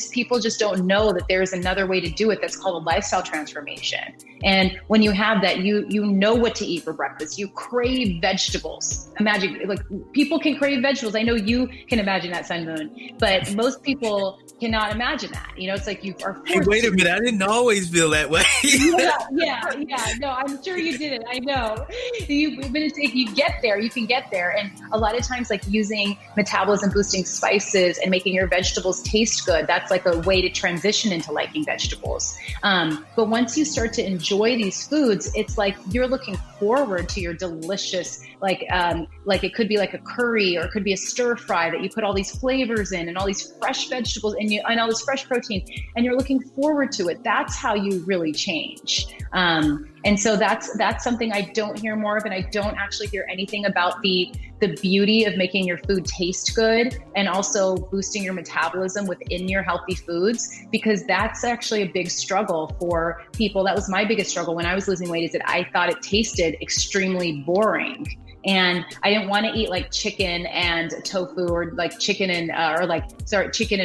people just don't know that there's another way to do it. That's called a lifestyle transformation. And when you have that, you know what to eat for breakfast. You crave vegetables. Imagine, like, people can crave vegetables. I know you can imagine that, Sun Moon, but most people cannot imagine that. It's like you are forced. Hey, wait a minute. I didn't always feel that way. Yeah. No, I'm sure you didn't. I know. If you get there, you can get there. And a lot of times, like using metabolism boosting spices and making your vegetables taste good, that's like a way to transition into liking vegetables. But once you start to enjoy these foods, it's like you're looking forward to your delicious, like it could be like a curry, or it could be a stir fry that you put all these flavors in and all these fresh vegetables and all this fresh protein, and you're looking forward to it. That's how you really change. And so that's something I don't hear more of, and I don't actually hear anything about the beauty of making your food taste good and also boosting your metabolism within your healthy foods, because that's actually a big struggle for people. That was my biggest struggle when I was losing weight, is that I thought it tasted extremely boring. And I didn't want to eat like chicken and tofu, or like chicken and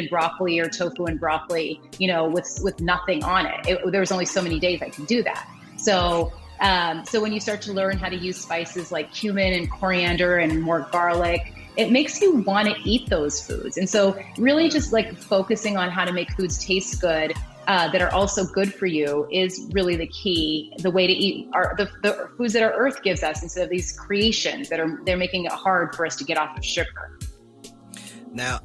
broccoli, or tofu and broccoli, with nothing on it. There was only so many days I could do that. So So when you start to learn how to use spices like cumin and coriander and more garlic, it makes you want to eat those foods. And so really just like focusing on how to make foods taste good, that are also good for you is really the key. The way to eat the foods that our earth gives us instead of these creations they're making it hard for us to get off of sugar. Now,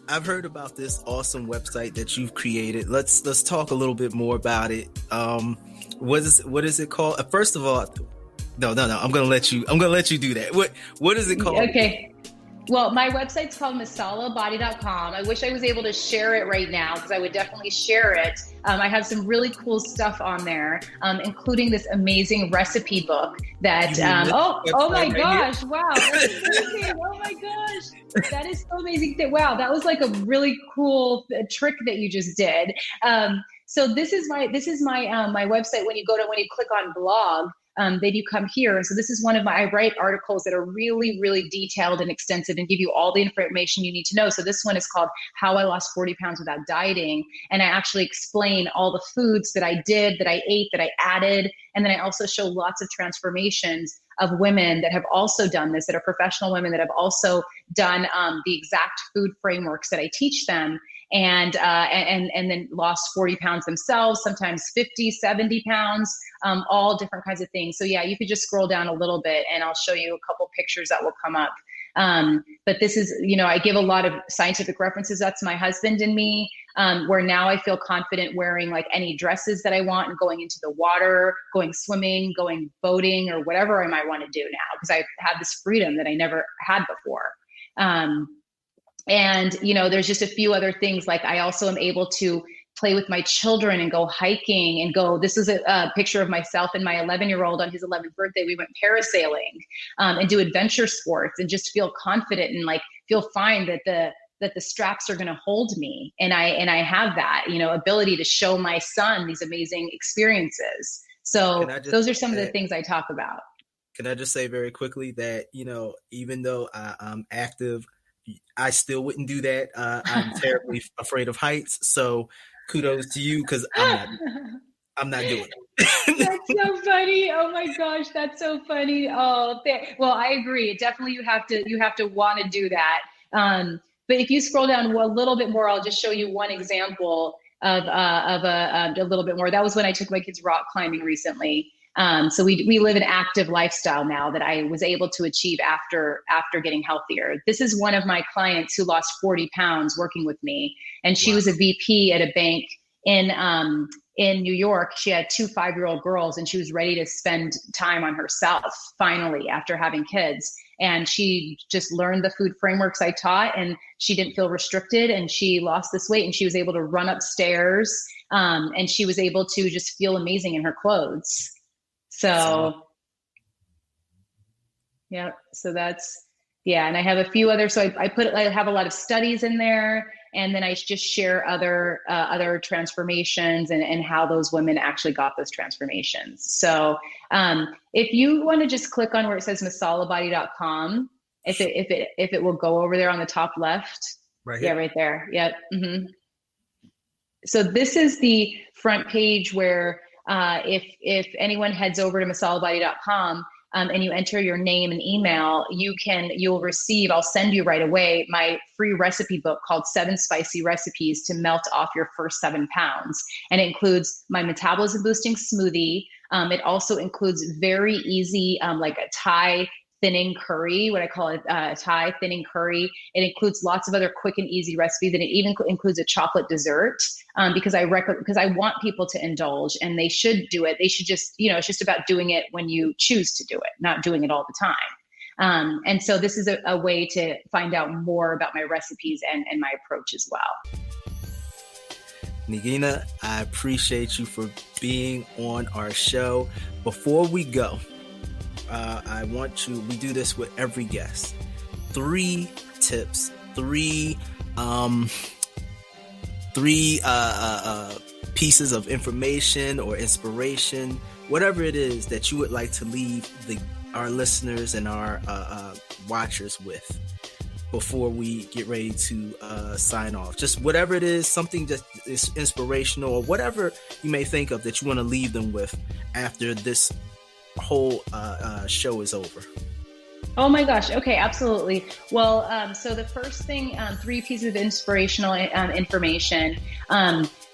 I've heard about this awesome website that you've created. Let's talk a little bit more about it. What is it called? First of all, no. I'm gonna let you do that. What is it called? Okay. Well, my website's called masalabody.com. I wish I was able to share it right now because I would definitely share it. I have some really cool stuff on there, including this amazing recipe book that, oh my gosh, wow, that's amazing. Oh my gosh, that is so amazing. Wow, that was like a really cool trick that you just did. So this is my website. When you click on blog, then you come here. And so this is I write articles that are really, really detailed and extensive and give you all the information you need to know. So this one is called How I Lost 40 Pounds Without Dieting. And I actually explain all the foods that I did, that I ate, that I added. And then I also show lots of transformations of women that have also done this, that are professional women that have also done the exact food frameworks that I teach them. And then lost 40 pounds themselves, sometimes 50, 70 pounds, all different kinds of things. So yeah, you could just scroll down a little bit and I'll show you a couple pictures that will come up. But this is, I give a lot of scientific references. That's my husband and me, where now I feel confident wearing like any dresses that I want and going into the water, going swimming, going boating, or whatever I might want to do now, because I have this freedom that I never had before. And, there's just a few other things. Like I also am able to play with my children and go hiking and this is a picture of myself and my 11-year-old on his 11th birthday. We went parasailing, and do adventure sports and just feel confident and like feel fine that the straps are going to hold me. And I have that, ability to show my son these amazing experiences. So those are some of the things I talk about. Can I just say very quickly that, even though I'm active, I still wouldn't do that. I'm terribly afraid of heights. So kudos to you, because I'm not doing it. That's so funny. Oh my gosh, that's so funny. Oh, well, I agree. Definitely, you have to want to do that. But if you scroll down a little bit more, I'll just show you one example of a little bit more. That was when I took my kids rock climbing recently. So we live an active lifestyle now that I was able to achieve after getting healthier. This is one of my clients who lost 40 pounds working with me. And she was a VP at a bank in New York. She had 2 5-year-old girls and she was ready to spend time on herself finally after having kids. And she just learned the food frameworks I taught and she didn't feel restricted and she lost this weight and she was able to run upstairs, and she was able to just feel amazing in her clothes. So that's, and I have a few other, so I have a lot of studies in there, and then I just share other transformations and how those women actually got those transformations. So if you want to just click on where it says masalabody.com, if it will go over there on the top left. Right here. Yeah, right there. Yep. Mm-hmm. So this is the front page where if anyone heads over to masalabody.com and you enter your name and email, you'll receive, I'll send you right away, my free recipe book called 7 Spicy Recipes to Melt Off Your First 7 Pounds. And it includes my metabolism boosting smoothie. It also includes very easy, like a Thai thinning curry, what I call a Thai thinning curry. It includes lots of other quick and easy recipes, and it even includes a chocolate dessert, because I want people to indulge, and they should do it. They should just, it's just about doing it when you choose to do it, not doing it all the time. And so this is a way to find out more about my recipes and my approach as well. Nagina, I appreciate you for being on our show. Before we go, we do this with every guest. 3 tips, 3 pieces of information or inspiration, whatever it is that you would like to leave our listeners and our watchers with before we get ready to sign off. Just whatever it is, something that is inspirational or whatever you may think of that you want to leave them with after this whole show is over. Oh my gosh. Okay, absolutely. Well, so the first thing, 3 pieces of inspirational information.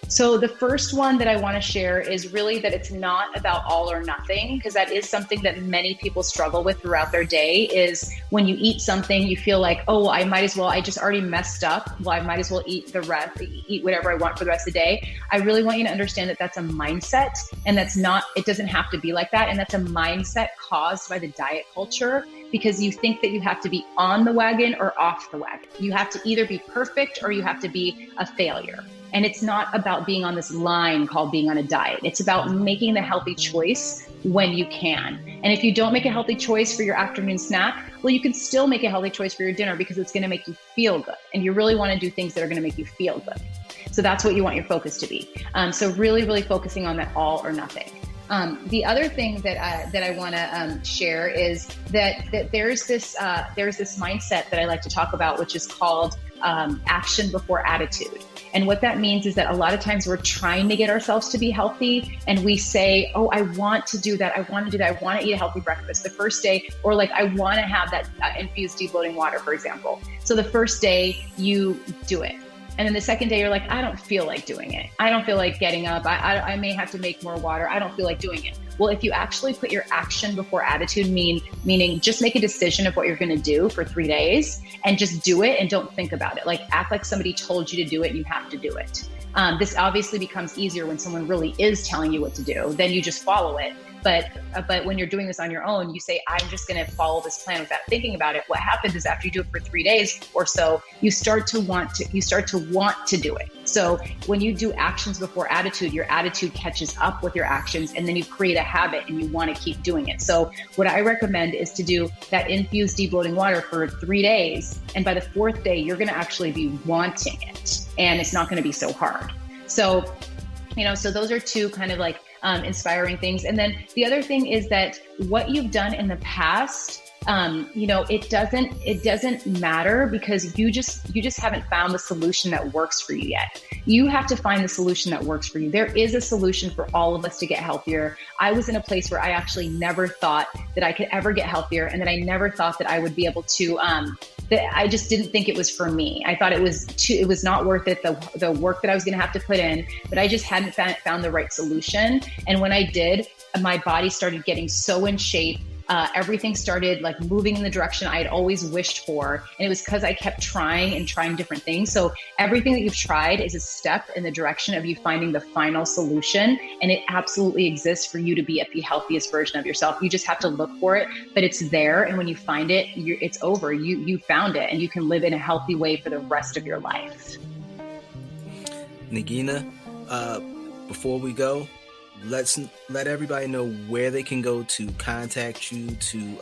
So the first one that I want to share is really that it's not about all or nothing, because that is something that many people struggle with throughout their day. Is when you eat something, you feel like, oh, I might as well, I just already messed up. Well, I might as well eat whatever I want for the rest of the day. I really want you to understand that that's a mindset, and it doesn't have to be like that. And that's a mindset caused by the diet culture, because you think that you have to be on the wagon or off the wagon. You have to either be perfect or you have to be a failure. And it's not about being on this line called being on a diet. It's about making the healthy choice when you can. And if you don't make a healthy choice for your afternoon snack, well, you can still make a healthy choice for your dinner, because it's going to make you feel good. And you really want to do things that are going to make you feel good. So that's what you want your focus to be. So really, really focusing on that all or nothing. The other thing that I want to share is that there's this mindset that I like to talk about, which is called action before attitude. And what that means is that a lot of times we're trying to get ourselves to be healthy, and we say, oh, I want to do that. I want to do that. I want to eat a healthy breakfast the first day, or like, I want to have that infused debloating water, for example. So the first day you do it. And then the second day, you're like, I don't feel like doing it. I don't feel like getting up. I may have to make more water. I don't feel like doing it. Well, if you actually put your action before attitude, meaning just make a decision of what you're going to do for 3 days and just do it and don't think about it. Like, act like somebody told you to do it and you have to do it. This obviously becomes easier when someone really is telling you what to do. Then you just follow it. But when you're doing this on your own, you say, I'm just going to follow this plan without thinking about it. What happens is, after you do it for 3 days or so, you start to want to do it. So when you do actions before attitude, your attitude catches up with your actions, and then you create a habit and you want to keep doing it. So what I recommend is to do that infused debloating water for 3 days. And by the 4th day, you're going to actually be wanting it, and it's not going to be so hard. So, so those are 2 kind of like inspiring things. And then the other thing is that what you've done in the past, it doesn't matter, because you just haven't found the solution that works for you yet. You have to find the solution that works for you. There is a solution for all of us to get healthier. I was in a place where I actually never thought that I could ever get healthier, and that I never thought that I would be able to, that I just didn't think it was for me. I thought it was not worth it, the work that I was going to have to put in, but I just hadn't found the right solution. And when I did, my body started getting so in shape. Everything started like moving in the direction I had always wished for. And it was because I kept trying different things. So everything that you've tried is a step in the direction of you finding the final solution. And it absolutely exists for you to be at the healthiest version of yourself. You just have to look for it, but it's there. And when you find it, it's over. You found it, and you can live in a healthy way for the rest of your life. Nagina, before we go, let everybody know where they can go to contact you, to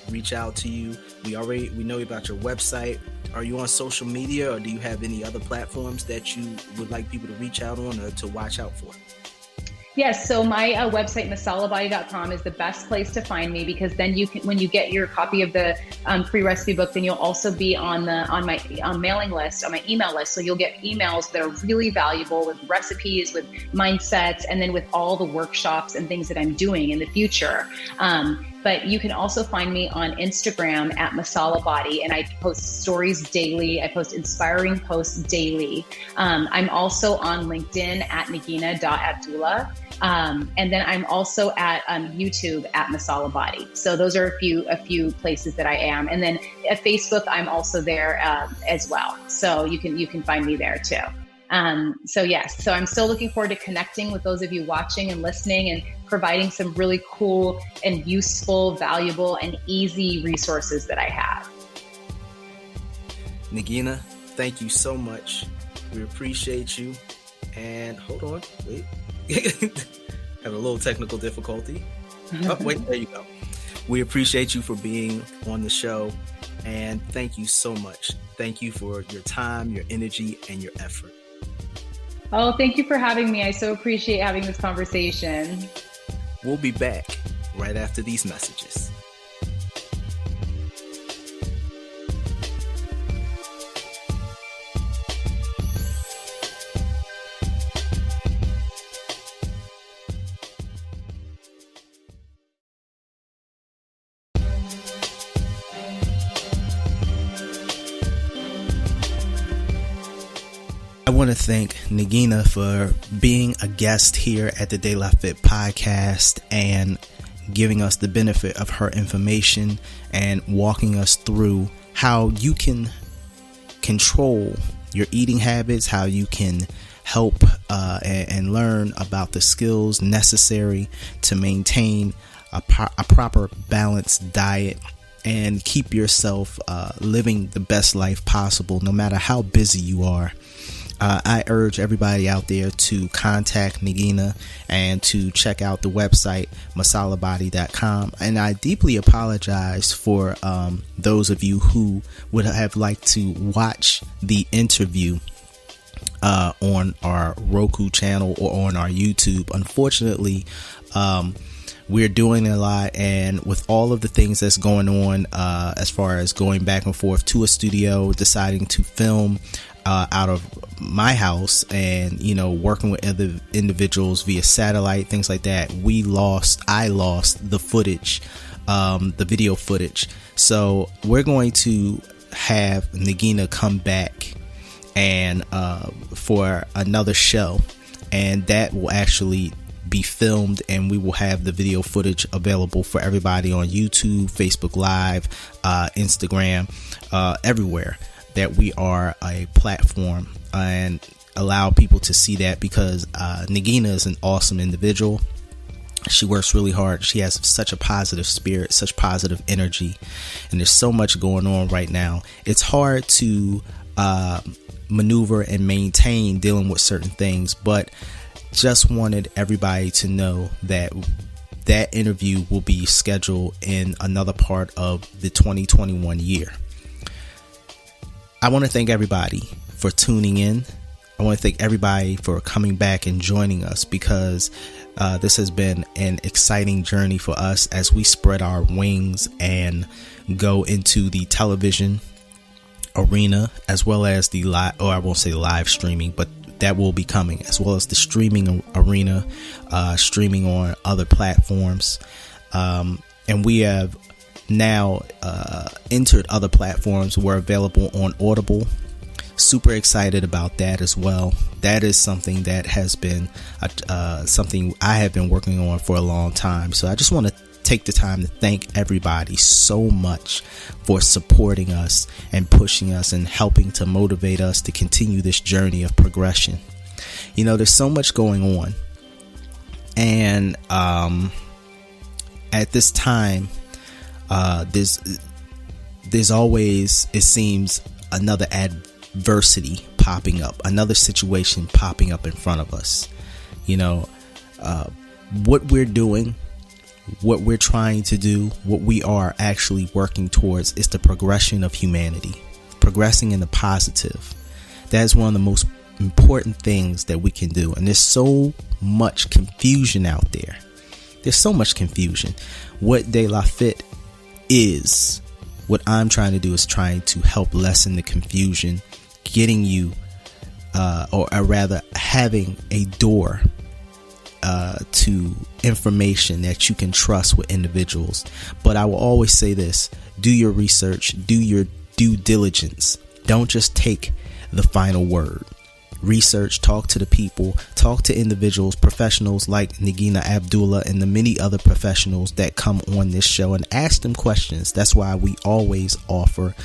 reach out to you. We know about your website. Are you on social media, or do you have any other platforms that you would like people to reach out on or to watch out for? Yes, so my website, masalabody.com, is the best place to find me, because then you can, when you get your copy of the free recipe book, then you'll also be on my mailing list, on my email list. So you'll get emails that are really valuable, with recipes, with mindsets, and then with all the workshops and things that I'm doing in the future. But you can also find me on Instagram at Masala Body, and I post stories daily. I post inspiring posts daily. I'm also on LinkedIn at Nagina.Abdullah. And then I'm also at YouTube at Masala Body. So those are a few places that I am. And then at Facebook, I'm also there as well. So you can find me there too. So I'm still looking forward to connecting with those of you watching and listening, and providing some really cool and useful, valuable, and easy resources that I have. Nagina, thank you so much. We appreciate you. And hold on, wait. Have a little technical difficulty. Oh, wait, there you go. We appreciate you for being on the show, and thank you so much. Thank you for your time, your energy, and your effort. Oh, thank you for having me. I so appreciate having this conversation. We'll be back right after these messages. want to thank Nagina for being a guest here at the De La Fit podcast and giving us the benefit of her information and walking us through how you can control your eating habits, how you can help and learn about the skills necessary to maintain a proper balanced diet and keep yourself living the best life possible no matter how busy you are. I urge everybody out there to contact Nagina and to check out the website masalabody.com. And I deeply apologize for those of you who would have liked to watch the interview on our Roku channel or on our YouTube. Unfortunately, we're doing a lot, and with all of the things that's going on as far as going back and forth to a studio, deciding to film out of my house and, you know, working with other individuals via satellite, things like that, I lost the footage, the video footage. So we're going to have Nagina come back and for another show, and that will actually be filmed, and we will have the video footage available for everybody on YouTube, Facebook Live, Instagram, everywhere that we are a platform, and allow people to see that, because Nagina is an awesome individual. She works really hard. She has such a positive spirit, such positive energy, and there's so much going on right now. It's hard to maneuver and maintain dealing with certain things, but just wanted everybody to know that that interview will be scheduled in another part of the 2021 year. I want to thank everybody for tuning in. I want to thank everybody for coming back and joining us, because this has been an exciting journey for us as we spread our wings and go into the television arena, as well as the live, or I won't say live streaming, but that will be coming, as well as the streaming arena, streaming on other platforms. And we have now entered other platforms. We're available on Audible. Super excited about that as well. That is something that has been something I have been working on for a long time. So I just want to take the time to thank everybody so much for supporting us and pushing us and helping to motivate us to continue this journey of progression. You know, there's so much going on, and at this time, there's always, it seems, another adversity popping up, another situation popping up in front of us. You know, what we're doing, what we're trying to do, what we are actually working towards is the progression of humanity, progressing in the positive. That is one of the most important things that we can do. And there's so much confusion out there. There's so much confusion. What De La Fit is, what I'm trying to do is trying to help lessen the confusion, getting you, or rather having a door to information that you can trust with individuals. But I will always say this: do your research, do your due diligence. Don't just take the final word. Research, talk to the people, talk to individuals, professionals like Nagina Abdullah and the many other professionals that come on this show, and ask them questions. That's why we always offer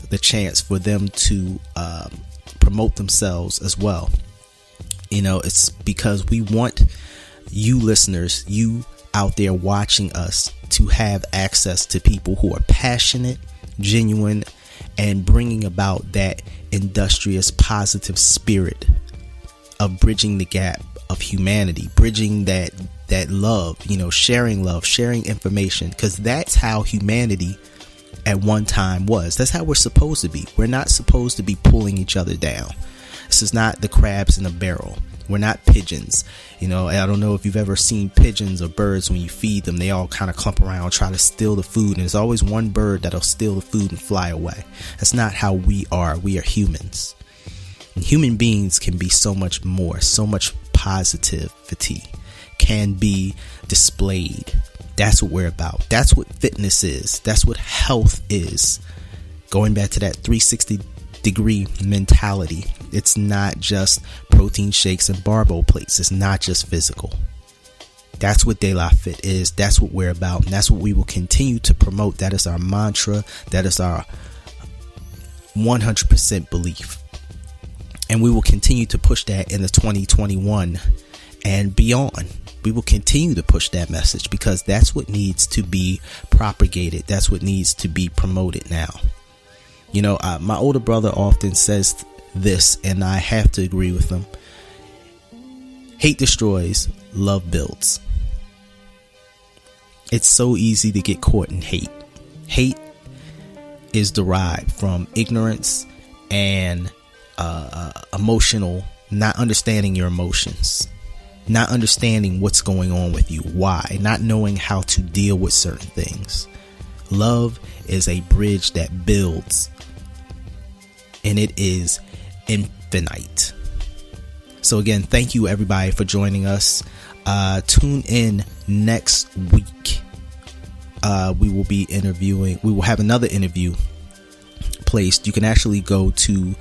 the chance for them to promote themselves as well. You know, it's because we want you listeners, you out there watching us, to have access to people who are passionate, genuine, and bringing about that industrious, positive spirit of bridging the gap of humanity, bridging that love, you know, sharing love, sharing information, because that's how humanity at one time was. That's how we're supposed to be. We're not supposed to be pulling each other down. This is not the crabs in a barrel. We're not pigeons. You know, I don't know if you've ever seen pigeons or birds. When you feed them, they all kind of clump around, try to steal the food. And there's always one bird that'll steal the food and fly away. That's not how we are. We are humans. And human beings can be so much more, so much positivity can be displayed. That's what we're about. That's what fitness is. That's what health is. Going back to that 360 degree mentality. It's not just protein shakes and barbell plates. It's not just physical. That's what De La Fit is. That's what we're about. And that's what we will continue to promote. That is our mantra. That is our 100% belief. And we will continue to push that in the 2021 and beyond. We will continue to push that message because that's what needs to be propagated. That's what needs to be promoted now. You know, my older brother often says this, and I have to agree with him. Hate destroys, love builds. It's so easy to get caught in hate. Hate is derived from ignorance and emotional, not understanding your emotions, not understanding what's going on with you, why, not knowing how to deal with certain things. Love is a bridge that builds, and it is infinite. So again, thank you everybody for joining us. Tune in next week. We will have another interview placed. You can actually go to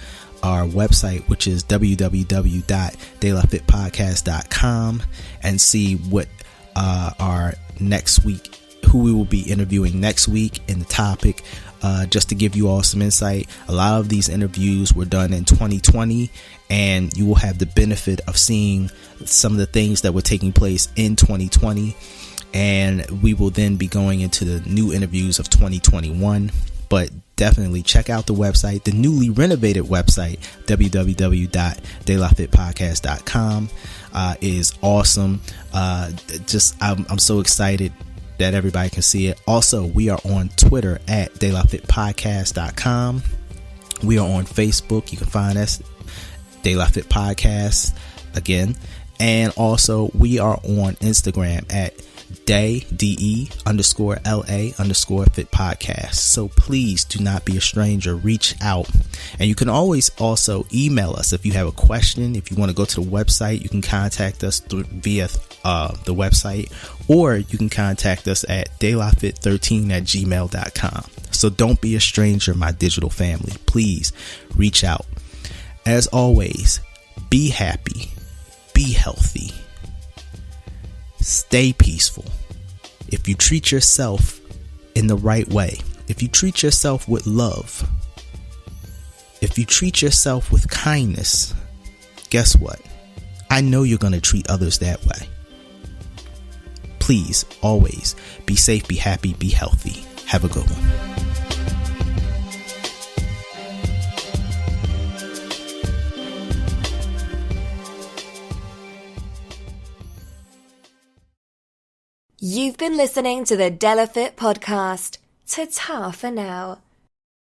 our website, which is www.delafitpodcast.com, and see what our next week, who we will be interviewing next week in the topic. Just to give you all some insight, a lot of these interviews were done in 2020, and you will have the benefit of seeing some of the things that were taking place in 2020, and we will then be going into the new interviews of 2021. But definitely check out the website, the newly renovated website, www.delafitpodcast.com. Is awesome. I'm so excited that everybody can see it. Also, we are on Twitter at delafitpodcast.com. We are on Facebook. You can find us, De La Fit Podcast, again. And also, we are on Instagram at DE_LA_Fit Podcast. So please do not be a stranger. Reach out. And you can always also email us if you have a question. If you want to go to the website, you can contact us via the website, or you can contact us at delafit13@gmail.com. So don't be a stranger, my digital family. Please reach out. As always, be happy, be healthy, stay peaceful. If you treat yourself in the right way, if you treat yourself with love, if you treat yourself with kindness, guess what? I know you're going to treat others that way. Please, always be safe, be happy, be healthy. Have a good one. You've been listening to the De La Fit podcast. Ta-ta for now.